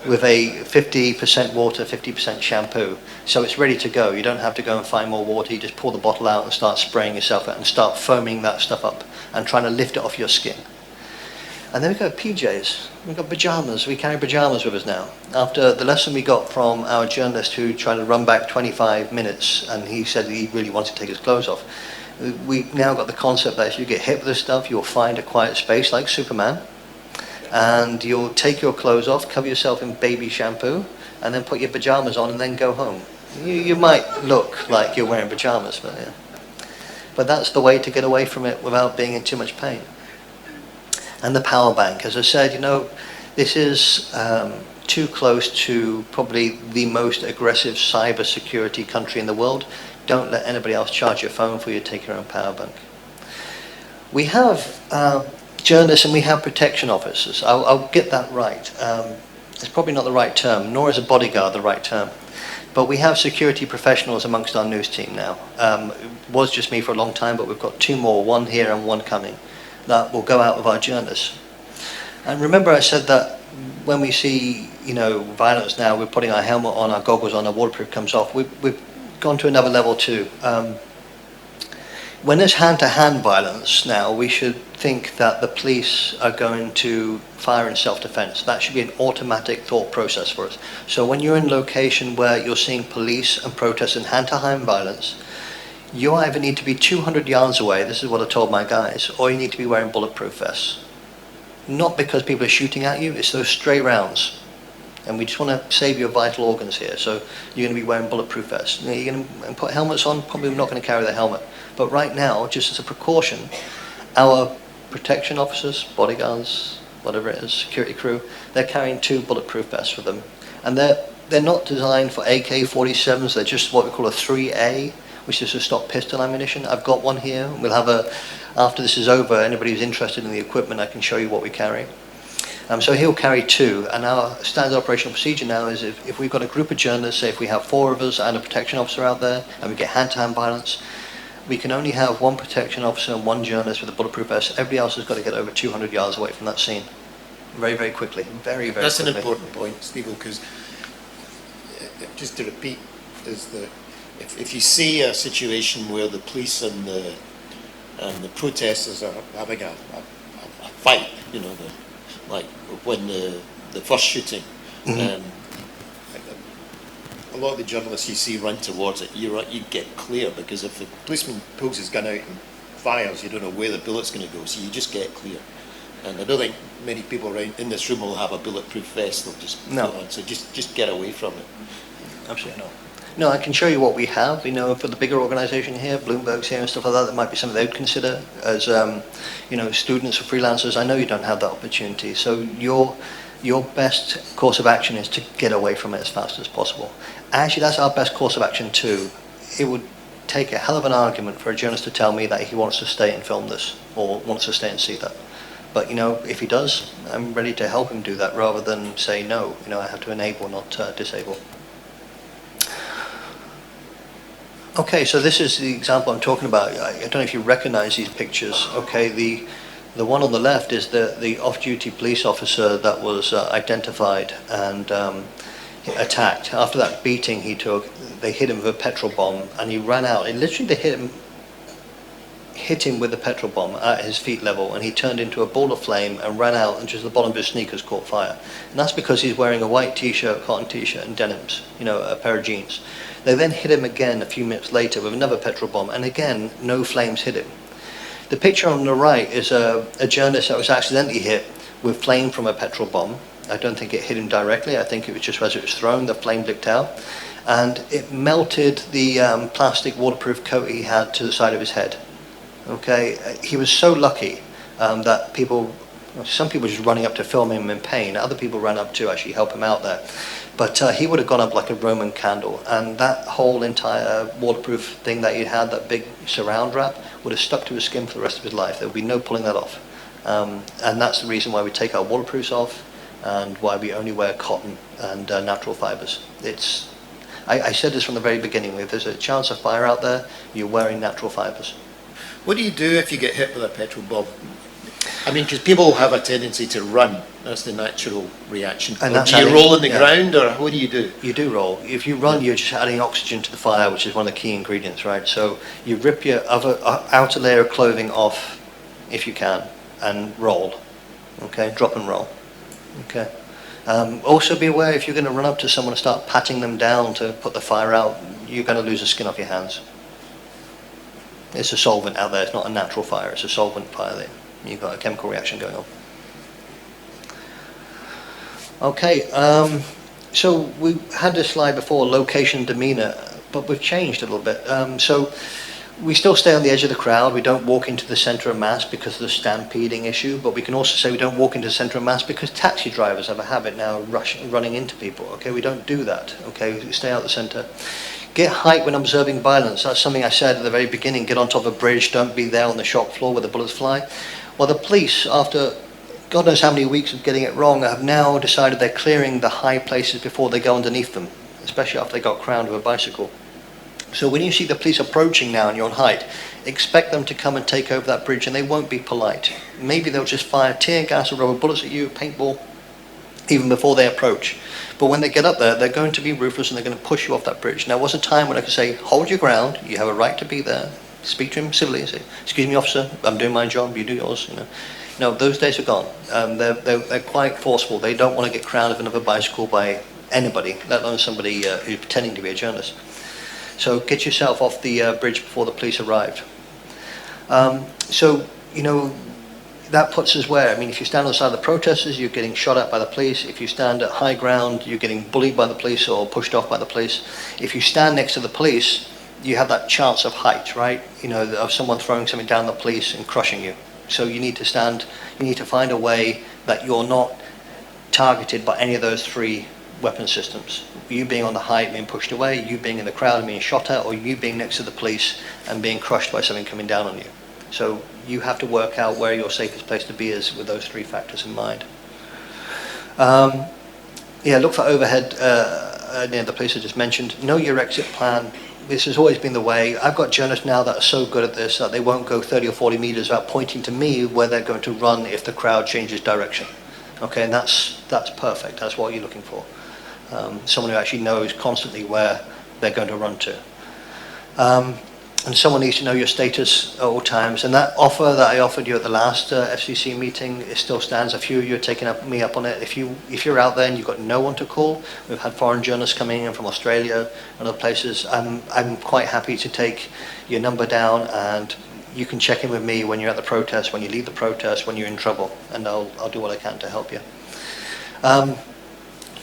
Speaker 4: with a 50% water, 50% shampoo. So it's ready to go. You don't have to go and find more water. You just pour the bottle out and start spraying yourself out and start foaming that stuff up and trying to lift it off your skin. And then we've got PJs. We've got pajamas. We carry pajamas with us now. After the lesson we got from our journalist who tried to run back 25 minutes and he said he really wanted to take his clothes off, we've now got the concept that if you get hit with this stuff, you'll find a quiet space like Superman, and you'll take your clothes off, cover yourself in baby shampoo, and then put your pajamas on and then go home. You might look like you're wearing pajamas, but yeah. But that's the way to get away from it without being in too much pain. And the power bank, as I said, this is too close to probably the most aggressive cyber security country in the world. Don't let anybody else charge your phone for you. Take your own power bank. We have journalists and we have protection officers. I'll get that right. It's probably not the right term, nor is a bodyguard the right term. But we have security professionals amongst our news team now. It was just me for a long time, but we've got 2 more, 1 here and 1 coming, that will go out with our journalists. And remember I said that when we see, violence now, we're putting our helmet on, our goggles on, our waterproof comes off. We've gone to another level too. When there's hand-to-hand violence now, we should think that the police are going to fire in self-defense. That should be an automatic thought process for us. So when you're in a location where you're seeing police and protests and hand-to-hand violence, you either need to be 200 yards away, this is what I told my guys, or you need to be wearing bulletproof vests. Not because people are shooting at you, it's those stray rounds. And we just want to save your vital organs here. So you're going to be wearing bulletproof vests. You're going to put helmets on, probably not going to carry the helmet. But right now, just as a precaution, our protection officers, bodyguards, whatever it is, security crew, they're carrying 2 bulletproof vests with them. And they're not designed for AK-47s, they're just what we call a 3A, which is to stop pistol ammunition. I've got one here. We'll have after this is over, anybody who's interested in the equipment, I can show you what we carry. So he'll carry 2, and our standard operational procedure now is if we've got a group of journalists, say if we have 4 of us and a protection officer out there, and we get hand-to-hand violence, we can only have 1 protection officer and 1 journalist with a bulletproof vest. Everybody else has got to get over 200 yards away from that scene. Very, very quickly. Very, very
Speaker 2: That's
Speaker 4: quickly.
Speaker 2: an important point, Stevo, because just to repeat, is that if you see a situation where the police and the protesters are having a fight, you know, like when the first shooting, a lot of the journalists you see run towards it, you get clear, because if the policeman pulls his gun out and fires, you don't know where the bullet's going to go, so you just get clear. And I don't think many people around in this room will have a bulletproof vest, they'll just put it on, so just get away from it.
Speaker 4: Absolutely not. No, I can show you what we have. You know, for the bigger organisation here, Bloomberg's here and stuff like that, that might be something they would consider as, you know, students or freelancers. I know you don't have that opportunity. So your best course of action is to get away from it as fast as possible. Actually, that's our best course of action too. It would take a hell of an argument for a journalist to tell me that he wants to stay and film this or wants to stay and see that. But, you know, if he does, I'm ready to help him do that rather than say no. You know, I have to enable, not disable. Okay, so this is the example I'm talking about. I don't know if you recognize these pictures. Okay, the one on the left is the off-duty police officer that was identified and attacked. After that beating he took, they hit him with a petrol bomb and he ran out. And literally they hit him with the petrol bomb at his feet level, and he turned into a ball of flame and ran out, and just the bottom of his sneakers caught fire. And that's because he's wearing a white t-shirt, cotton t-shirt and denims, you know, a pair of jeans. They then hit him again a few minutes later with another petrol bomb, and again no flames hit him. The picture on the right is a journalist that was accidentally hit with flame from a petrol bomb. I don't think it hit him directly, I think it was just as it was thrown, the flame licked out, and it melted the plastic waterproof coat he had to the side of his head. Okay, he was so lucky that some people just running up to film him in pain, other people ran up to actually help him out there. But he would have gone up like a Roman candle, and that whole entire waterproof thing that he had, that big surround wrap, would have stuck to his skin for the rest of his life. There would be no pulling that off. And that's the reason why we take our waterproofs off and why we only wear cotton and natural fibers. I said this from the very beginning, if there's a chance of fire out there, you're wearing natural fibers.
Speaker 2: What do you do if you get hit with a petrol bomb? I mean, because people have a tendency to run. That's the natural reaction.
Speaker 4: And
Speaker 2: do you roll on the ground, or what do you do?
Speaker 4: You do roll. If you run, you're just adding oxygen to the fire, which is one of the key ingredients, right? So you rip your outer layer of clothing off, if you can, and roll. Okay, drop and roll. Okay. Also be aware, if you're going to run up to someone and start patting them down to put the fire out, you're going to lose the skin off your hands. It's a solvent out there. It's not a natural fire. It's a solvent fire there. You've got a chemical reaction going on. Okay, so we had this slide before, location demeanor, but we've changed a little bit. So we still stay on the edge of the crowd. We don't walk into the center of mass because of the stampeding issue, but we can also say we don't walk into the center of mass because taxi drivers have a habit now running into people. Okay, we don't do that. Okay, we stay out the center. Get height when observing violence. That's something I said at the very beginning. Get on top of a bridge. Don't be there on the shop floor where the bullets fly. Well, the police, after God knows how many weeks of getting it wrong, have now decided they're clearing the high places before they go underneath them, especially after they got crowned with a bicycle. So when you see the police approaching now and you're on height, expect them to come and take over that bridge, and they won't be polite. Maybe they'll just fire tear gas or rubber bullets at you, paintball, even before they approach. But when they get up there, they're going to be ruthless and they're going to push you off that bridge. Now, was a time when I could say, hold your ground, you have a right to be there, speak to him civilly and say, "Excuse me, officer, I'm doing my job, you do yours." No, those days are gone. They're quite forceful. They don't want to get crowded with another bicycle by anybody, let alone somebody who's pretending to be a journalist. So get yourself off the bridge before the police arrived. That puts us where? I mean, if you stand on the side of the protesters, you're getting shot at by the police. If you stand at high ground, you're getting bullied by the police or pushed off by the police. If you stand next to the police, you have that chance of height, right? Of someone throwing something down the police and crushing you. So you need to find a way that you're not targeted by any of those three weapon systems. You being on the height, being pushed away, you being in the crowd and being shot at, or you being next to the police and being crushed by something coming down on you. So you have to work out where your safest place to be is with those three factors in mind. Look for overhead near the police I just mentioned. Know your exit plan. This has always been the way. I've got journalists now that are so good at this that they won't go 30 or 40 meters without pointing to me where they're going to run if the crowd changes direction. Okay, and that's perfect. That's what you're looking for. Someone who actually knows constantly where they're going to run to. And someone needs to know your status at all times. And that offer that I offered you at the last FCC meeting, it still stands. A few of you are taking me up on it. If you're out there and you've got no one to call, we've had foreign journalists coming in from Australia and other places. I'm quite happy to take your number down, and you can check in with me when you're at the protest, when you leave the protest, when you're in trouble, and I'll do what I can to help you.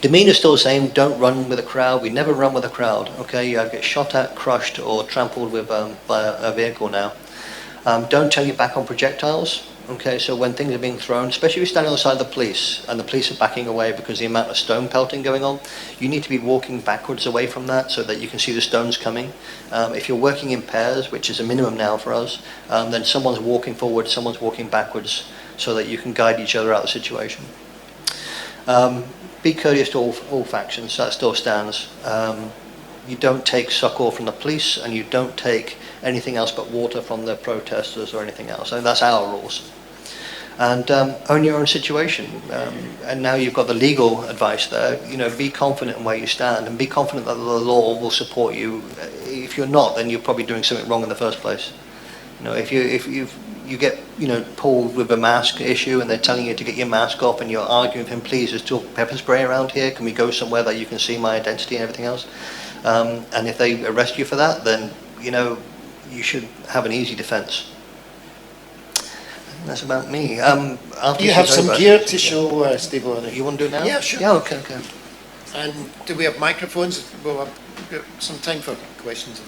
Speaker 4: Demeanor's still the same. Don't run with a crowd. We never run with a crowd. Okay, you either get shot at, crushed, or trampled with by a vehicle now. Don't turn your back on projectiles. Okay, so when things are being thrown, especially if you're standing on the side of the police and the police are backing away because of the amount of stone pelting going on, you need to be walking backwards away from that so that you can see the stones coming. If you're working in pairs, which is a minimum now for us, then someone's walking forward, someone's walking backwards so that you can guide each other out of the situation. Be courteous to all factions. That still stands. You don't take succor from the police, and you don't take anything else but water from the protesters or anything else. And that's our rules. And own your own situation. And now you've got the legal advice there. Be confident in where you stand, and be confident that the law will support you. If you're not, then you're probably doing something wrong in the first place. If you get pulled with a mask issue and they're telling you to get your mask off and you're arguing with him, please, there's still pepper spray around here, can we go somewhere that you can see my identity and everything else? And if they arrest you for that, then you should have an easy defense. That's about me.
Speaker 2: You have some gear to show, Stevo.
Speaker 4: You want to do it now?
Speaker 2: Yeah, sure.
Speaker 4: Yeah, okay.
Speaker 2: And do we have microphones? We'll have some time for questions.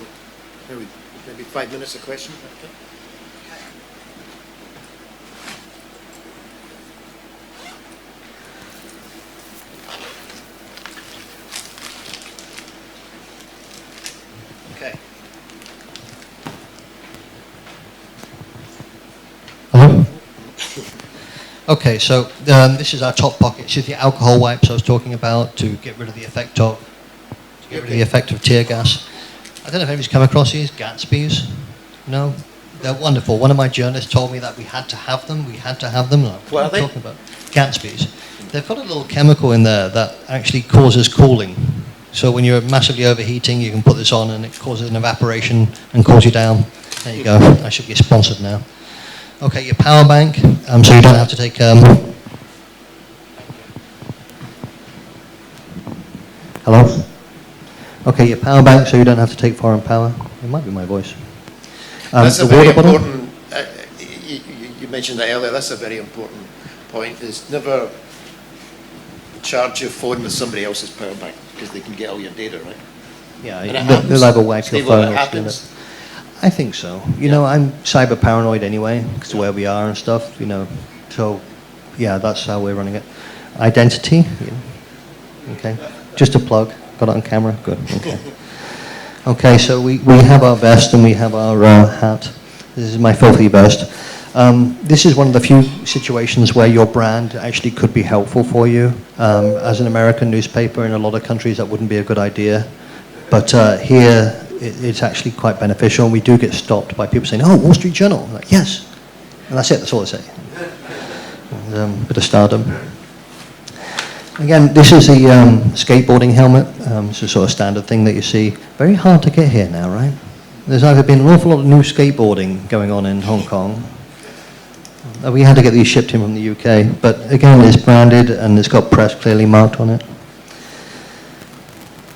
Speaker 2: Maybe 5 minutes a question. Okay.
Speaker 4: Okay, so this is our top pocket. This is the alcohol wipes I was talking about to get rid of the effect of tear gas. I don't know if anybody's come across these Gatsby's. No, they're wonderful. One of my journalists told me that we had to have them. What are they? Talking about Gatsby's. They've got a little chemical in there that actually causes cooling. So when you're massively overheating, you can put this on and it causes an evaporation and cools you down. There you go. I should get sponsored now. Okay, your power bank, so you don't have to take... Hello? Okay, your power bank, so you don't have to take foreign power. It might be my voice.
Speaker 2: That's a very important... you mentioned that earlier. That's a very important point, is never charge your phone with somebody else's power bank, because they can get all your data, right?
Speaker 4: Yeah, they'll either wipe your phone or steal it. I think so. I'm cyber paranoid anyway, because of where we are and stuff, So, yeah, that's how we're running it. Identity. Okay. Just a plug. Got it on camera? Good. Okay. Okay, so we have our vest and we have our hat. This is my filthy vest. This is one of the few situations where your brand actually could be helpful for you. As an American newspaper, in a lot of countries that wouldn't be a good idea. But here, it's actually quite beneficial, and we do get stopped by people saying, "Oh, Wall Street Journal." I'm like, yes. And that's it, that's all I say. And, bit of stardom. Again, this is the skateboarding helmet. It's a sort of standard thing that you see. Very hard to get here now, right? There's either been an awful lot of new skateboarding going on in Hong Kong. We had to get these shipped in from the UK, but again, it's branded and it's got press clearly marked on it.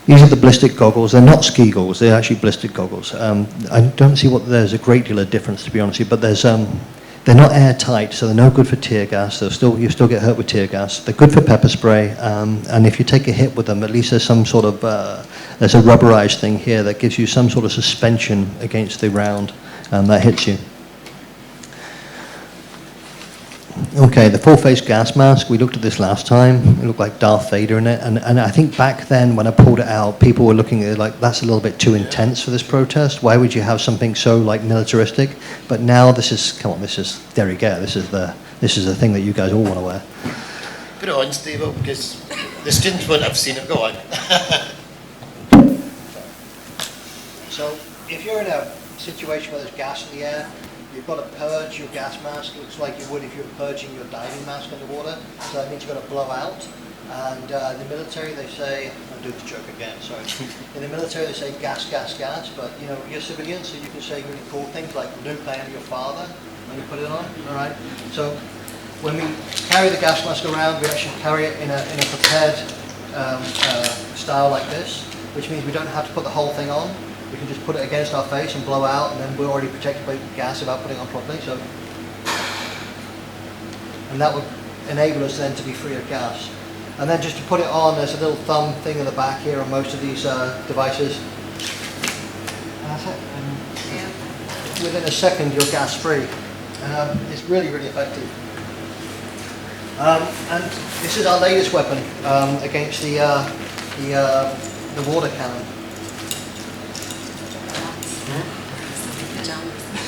Speaker 4: These are the ballistic goggles. They're not ski goggles. They're actually ballistic goggles. I don't see what there's a great deal of difference, to be honest with you, but there's they're not airtight, so they're no good for tear gas. You still get hurt with tear gas. They're good for pepper spray, and if you take a hit with them, at least there's some sort of there's a rubberized thing here that gives you some sort of suspension against the round that hits you. Okay, the full-face gas mask, we looked at this last time. It looked like Darth Vader in it. And I think back then when I pulled it out, people were looking at it like, that's a little bit too intense for this protest. Why would you have something so like militaristic? But now this is, come on, this is de rigueur. This is the thing that you guys all want to wear.
Speaker 2: Put it on, Stevo, because the students won't have seen it. Go on.
Speaker 4: So if you're in a situation where there's gas in the air, you've got to purge your gas mask. It looks like you would if you were purging your diving mask underwater. So that means you've got to blow out. And in the military, they say, I'll do the joke again, sorry. In the military, they say gas, gas, gas. But, you know, you're civilians, so you can say really cool things like Luke, I am your father, when you put it on, all right? So when we carry the gas mask around, we actually carry it in a prepared style like this, which means we don't have to put the whole thing on. We can just put it against our face and blow out, and then we're already protected by gas without putting it on properly. So, and that would enable us then to be free of gas. And then just to put it on, there's a little thumb thing in the back here on most of these devices. And that's it. And within a second, you're gas free. It's really, really effective. And this is our latest weapon against the water cannon.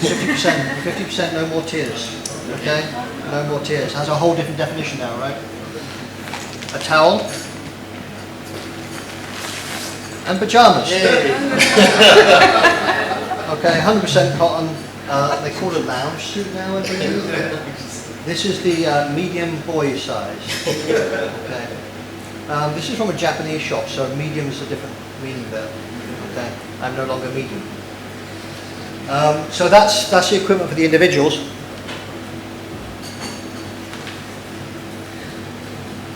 Speaker 4: 50%, no more tears, okay? No more tears. Has a whole different definition now, right? A towel. And pajamas. Okay, 100% cotton. They call it a lounge suit now, I believe. This is the medium boy size. Okay. This is from a Japanese shop, so medium is a different meaning there. Okay, I'm no longer medium. So that's the equipment for the individuals.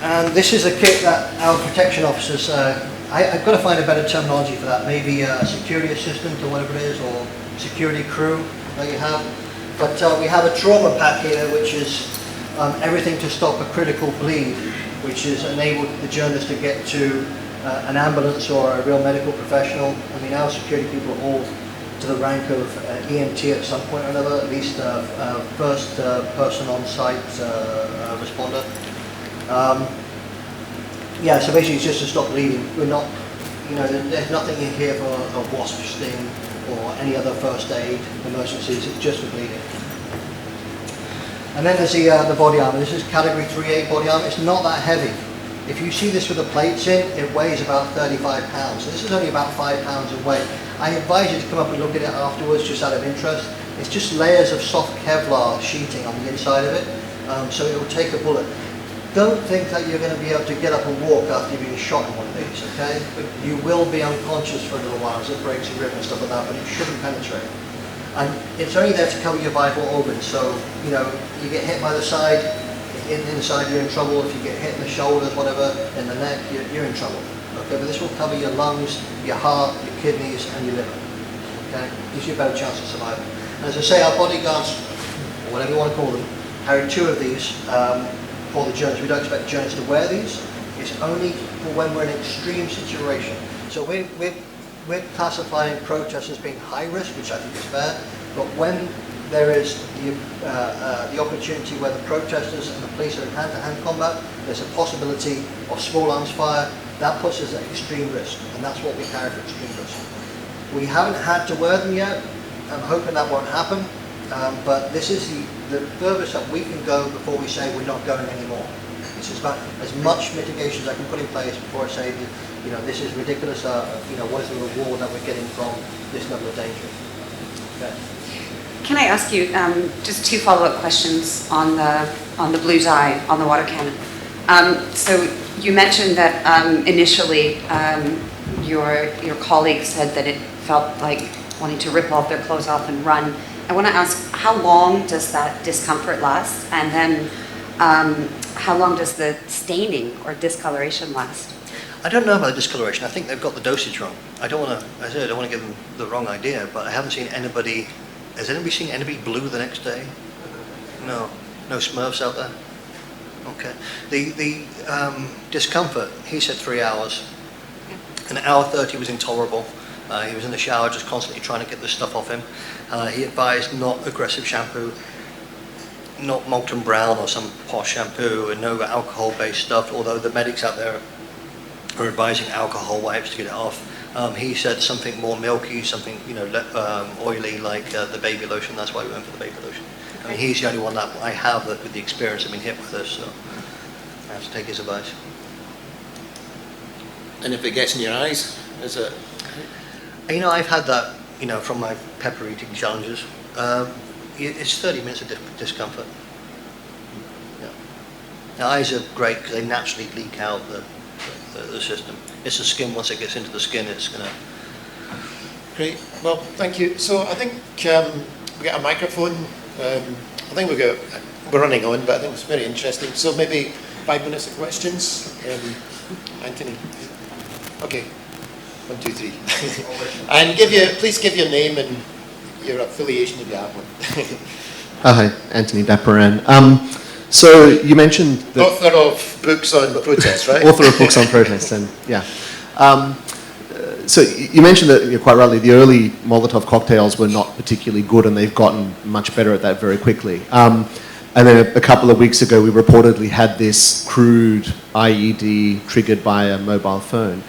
Speaker 4: And this is a kit that our protection officers, I've got to find a better terminology for that, maybe a security assistant or whatever it is, or security crew that you have. But we have a trauma pack here, which is everything to stop a critical bleed, which has enabled the journalist to get to an ambulance or a real medical professional. I mean, our security people are all to the rank of EMT at some point or another, at least first person on site responder. Yeah, so basically it's just to stop bleeding. We're not, you know, there's nothing in here for a wasp sting or any other first aid emergencies, it's just for bleeding. And then there's the body armor. This is category 3A body armor. It's not that heavy. If you see this with the plates in, it weighs about 35 pounds. So this is only about 5 pounds of weight. I advise you to come up and look at it afterwards, just out of interest. It's just layers of soft Kevlar sheeting on the inside of it, so it will take a bullet. Don't think that you're going to be able to get up and walk after you've been shot in one of these, okay? You will be unconscious for a little while as it breaks your rib and stuff like that, but it shouldn't penetrate. And it's only there to cover your vital organs, so, you know, you get hit by the side, inside you're in trouble. If you get hit in the shoulders, whatever, in the neck, you're in trouble. Okay, but this will cover your lungs, your heart, your kidneys, and your liver. Okay, gives you a better chance of survival. And as I say, our bodyguards, or whatever you want to call them, carry 2 of these for the journalists. We don't expect the journalists to wear these. It's only for when we're in an extreme situation. So we're classifying protests as being high risk, which I think is fair. But when there is the opportunity where the protesters and the police are in hand-to-hand combat, there's a possibility of small arms fire. That puts us at extreme risk, and that's what we carry for extreme risk. We haven't had to wear them yet. I'm hoping that won't happen, but this is the furthest that we can go before we say we're not going anymore. This is about as much mitigation as I can put in place before I say, you know, this is ridiculous. You know, what is the reward that we're getting from this level of danger? Okay.
Speaker 3: Can I ask you just 2 follow-up questions on the blue dye on the water cannon? So you mentioned that initially your colleague said that it felt like wanting to rip all of their clothes off and run. I want to ask, how long does that discomfort last? And then how long does the staining or discoloration last?
Speaker 4: I don't know about the discoloration. I think they've got the dosage wrong. I don't want to give them the wrong idea, but I haven't seen anybody. Has anybody seen anybody blue the next day? No Smurfs out there. Okay. The discomfort. He said 3 hours. An hour 30 was intolerable. He was in the shower just constantly trying to get this stuff off him. He advised not aggressive shampoo, not Molten Brown or some posh shampoo, and no alcohol-based stuff. Although the medics out there are advising alcohol wipes to get it off. He said something more milky, something oily like the baby lotion. That's why we went for the baby lotion. I mean, he's the only one that I have that with the experience of being hit with this, so I have to take his advice.
Speaker 2: And if it gets in your eyes, is it?
Speaker 4: I've had that, from my pepper eating challenges. It's 30 minutes of discomfort. Yeah. The eyes are great because they naturally leak out the system. It's the skin. Once it gets into the skin, it's going to...
Speaker 2: Great. Well, thank you. So I think we got a microphone. I think we're running on, but I think it's very interesting. So maybe 5 minutes of questions. Anthony. Okay. 1, 2, 3. And please give your name and your affiliation if you have one.
Speaker 6: Hi, Anthony Daparan. So you mentioned that
Speaker 2: Author of books on protests, right?
Speaker 6: author of books on protests, and yeah. So you mentioned that, quite rightly, the early Molotov cocktails were not particularly good, and they've gotten much better at that very quickly. And then a couple of weeks ago, we reportedly had this crude IED triggered by a mobile phone.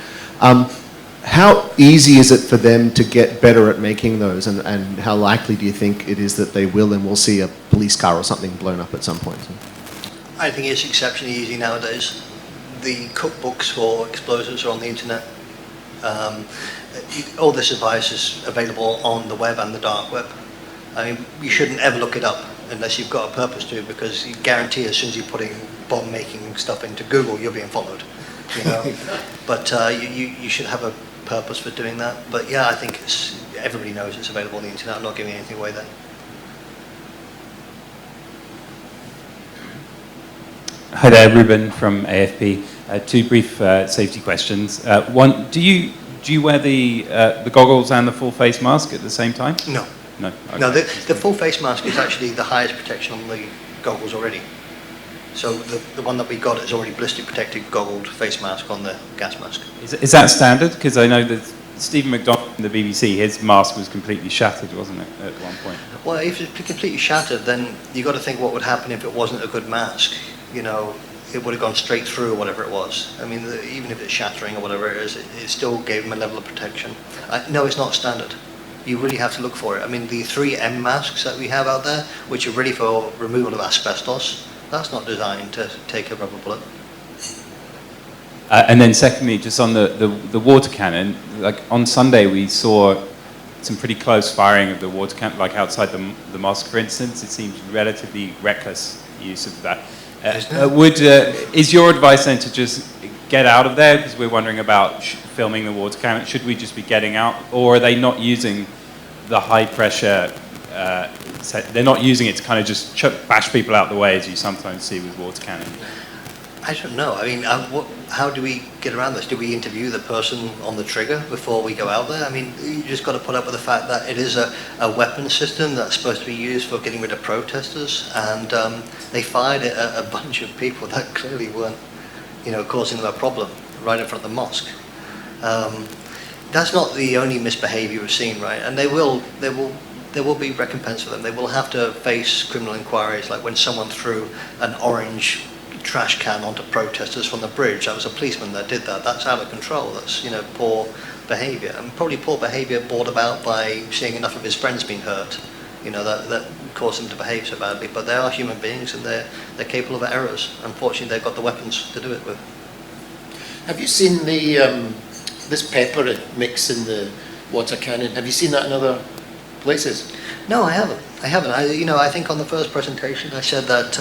Speaker 6: How easy is it for them to get better at making those, and how likely do you think it is that they will, and we'll see a police car or something blown up at some point?
Speaker 4: I think it's exceptionally easy nowadays. The cookbooks for explosives are on the internet. All this advice is available on the web and the dark web. I mean, you shouldn't ever look it up unless you've got a purpose to, because you guarantee as soon as you're putting bomb-making stuff into Google, you're being followed. But you should have a purpose for doing that. But yeah, I think everybody knows it's available on the internet. I'm not giving anything away there.
Speaker 7: Hi there, Ruben from AFP. 2 brief safety questions. One, do you wear the goggles and the full face mask at the same time?
Speaker 4: No.
Speaker 7: No. Okay.
Speaker 4: No, the full face mask is actually the highest protection on the goggles already. So the one that we got is already ballistic protected goggled face mask on the gas mask.
Speaker 7: Is that standard? Because I know that Stephen McDonald from the BBC, his mask was completely shattered, wasn't it, at one point?
Speaker 4: Well, if it's completely shattered, then you've got to think what would happen if it wasn't a good mask. It would have gone straight through or whatever it was. I mean, even if it's shattering or whatever it is, it still gave them a level of protection. No, it's not standard. You really have to look for it. I mean, the 3M masks that we have out there, which are really for removal of asbestos, that's not designed to take a rubber bullet.
Speaker 7: And then secondly, just on the water cannon, like on Sunday we saw some pretty close firing of the water cannon, like outside the mosque, for instance. It seems relatively reckless use of that. Is your advice then to just get out of there, because we're wondering about filming the water cannon? Should we just be getting out, or are they not using the high pressure? They're not using it to kind of just bash people out the way, as you sometimes see with water cannon.
Speaker 4: I don't know. I mean, how do we get around this? Do we interview the person on the trigger before we go out there? I mean, you just got to put up with the fact that it is a weapon system that's supposed to be used for getting rid of protesters, and they fired it at a bunch of people that clearly weren't, causing them a problem right in front of the mosque. That's not the only misbehaviour we've seen, right? And there will be recompense for them. They will have to face criminal inquiries, like when someone threw an orange trash can onto protesters from the bridge. That was a policeman that did that. That's out of control. That's poor behaviour, and probably poor behaviour brought about by seeing enough of his friends being hurt. That caused them to behave so badly. But they are human beings, and they're capable of errors. Unfortunately, they've got the weapons to do it with.
Speaker 2: Have you seen this pepper mix in the water cannon? Have you seen that in other places?
Speaker 4: No, I haven't. I think on the first presentation I said that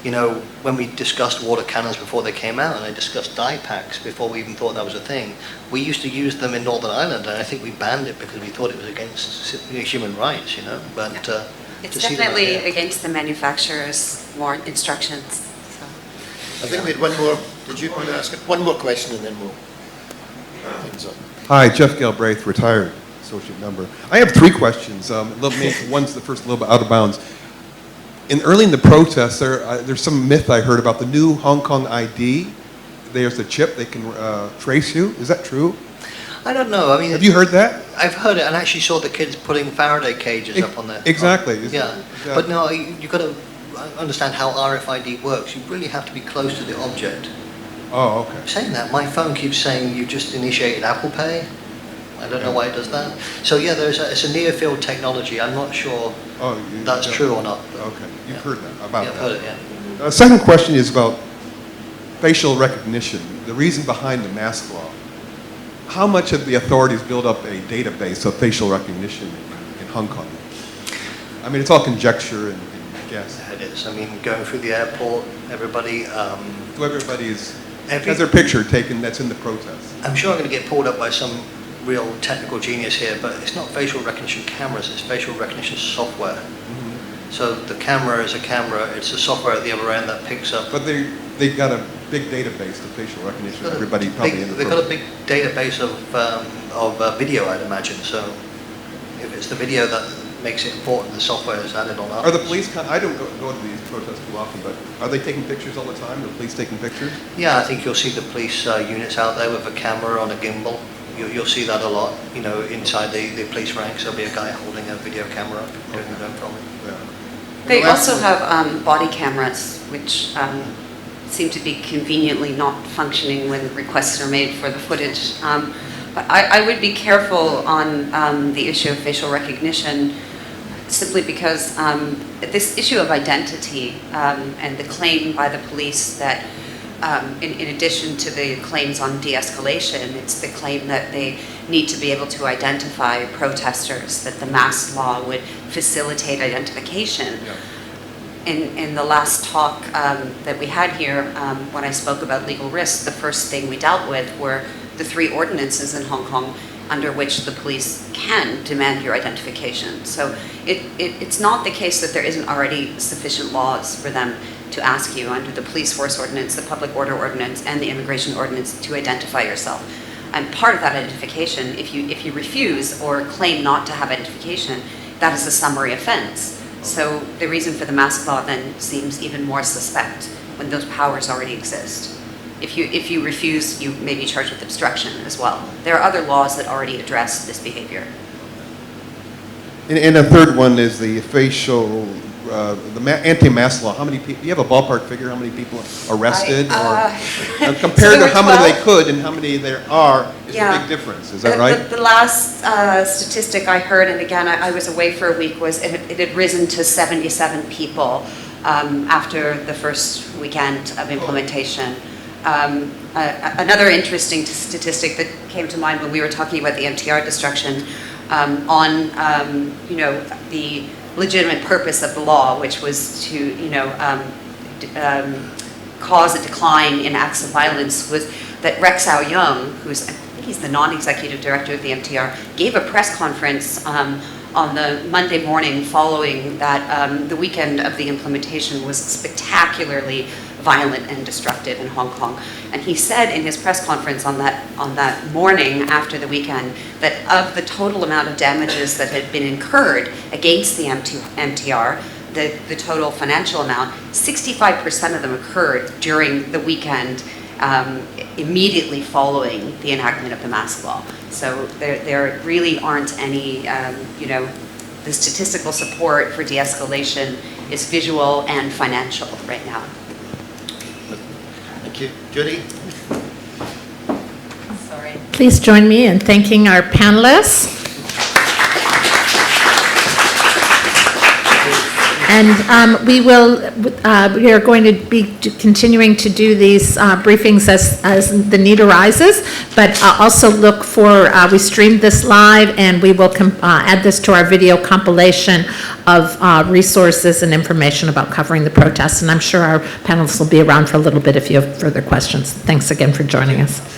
Speaker 4: You know, when we discussed water cannons before they came out, and I discussed dye packs before we even thought that was a thing, we used to use them in Northern Ireland, and I think we banned it because we thought it was against human rights, you know. But
Speaker 3: It's
Speaker 4: to see them out
Speaker 3: definitely
Speaker 4: here-
Speaker 3: against the manufacturer's warrant instructions, so.
Speaker 2: I think we had one more. Did you want to ask it? One more question and then we'll wrap things up.
Speaker 5: Hi, Jeff Galbraith, retired associate member. I have three questions. One's the first a little bit out of bounds. Early in the protest, there's some myth I heard about the new Hong Kong ID. There's a chip, they can trace you. Is that true?
Speaker 4: I don't know. I mean,
Speaker 5: Have you heard that?
Speaker 4: I've heard it, and actually saw the kids putting Faraday cages up on there.
Speaker 5: Exactly.
Speaker 4: Yeah, but no, you've got to understand how RFID works. You really have to be close to the object.
Speaker 5: Oh, okay.
Speaker 4: Saying that, my phone keeps saying you just initiated Apple Pay. I don't know why it does that. So yeah, it's a near field technology. I'm not sure that's true or not.
Speaker 5: Okay, you've heard that about
Speaker 4: Yeah,
Speaker 5: that.
Speaker 4: I've heard it, yeah.
Speaker 5: Second question is about facial recognition, the reason behind the mask law. How much have the authorities built up a database of facial recognition in Hong Kong? I mean, it's all conjecture and guess.
Speaker 4: It is. I mean, going through the airport, everybody.
Speaker 5: So everybody has their picture taken that's in the protest.
Speaker 4: I'm sure I'm going to get pulled up by some real technical genius here, but it's not facial recognition cameras, it's facial recognition software. So the camera is a camera, it's the software at the other end that picks up.
Speaker 5: But they've got a big database of facial recognition. Everybody probably in the
Speaker 4: They've got a big database of video, I'd imagine. So if it's the video that makes it important, the software is added on
Speaker 5: Are the
Speaker 4: afterwards.
Speaker 5: police, I don't go to these protests too often, but are they taking pictures all the time? Are the police taking pictures?
Speaker 4: Yeah, I think you'll see the police units out there with a camera on a gimbal. You'll see that a lot. You know, inside the police ranks, there'll be a guy holding a video camera up, doing filming.
Speaker 5: Yeah.
Speaker 3: They
Speaker 5: The last
Speaker 3: also
Speaker 5: one-
Speaker 3: have body cameras, which seem to be conveniently not functioning when requests are made for the footage. But I would be careful on the issue of facial recognition, simply because this issue of identity and the claim by the police that in addition to the claims on de-escalation, it's the claim that they need to be able to identify protesters, that the mask law would facilitate identification.
Speaker 5: Yeah.
Speaker 3: In the last talk that we had here, when I spoke about legal risks, the first thing we dealt with were the 3 ordinances in Hong Kong under which the police can demand your identification. So it's not the case that there isn't already sufficient laws for them to ask you under the police force ordinance, the public order ordinance, and the immigration ordinance to identify yourself. And part of that identification, if you refuse or claim not to have identification, that is a summary offense. So the reason for the mask law then seems even more suspect when those powers already exist. If you refuse, you may be charged with obstruction as well. There are other laws that already address this behavior.
Speaker 5: And a third one is the facial, anti-mask law. How many people, do you have a ballpark figure, how many people arrested? Compared
Speaker 3: so
Speaker 5: to how many
Speaker 3: 12.
Speaker 5: they could and how many there are, is
Speaker 3: Yeah.
Speaker 5: a big difference. Is that right?
Speaker 3: The last statistic I heard, and again, I was away for a week, was it had risen to 77 people after the first weekend of implementation. Another interesting statistic that came to mind when we were talking about the MTR destruction on the legitimate purpose of the law, which was to cause a decline in acts of violence, was that Rex Ao Young, I think he's the non-executive director of the MTR, gave a press conference on the Monday morning following that the weekend of the implementation was spectacularly violent and destructive in Hong Kong. And he said in his press conference on that morning after the weekend that of the total amount of damages that had been incurred against the MTR, the total financial amount, 65% of them occurred during the weekend immediately following the enactment of the mask law. So there really aren't any, the statistical support for de-escalation is visual and financial right now.
Speaker 2: Thank you. Judy?
Speaker 3: Sorry.
Speaker 1: Please join me in thanking our panelists. And we are going to be continuing to do these briefings as the need arises, but also look for, we streamed this live, and we will add this to our video compilation of resources and information about covering the protests, and I'm sure our panelists will be around for a little bit if you have further questions. Thanks again for joining us.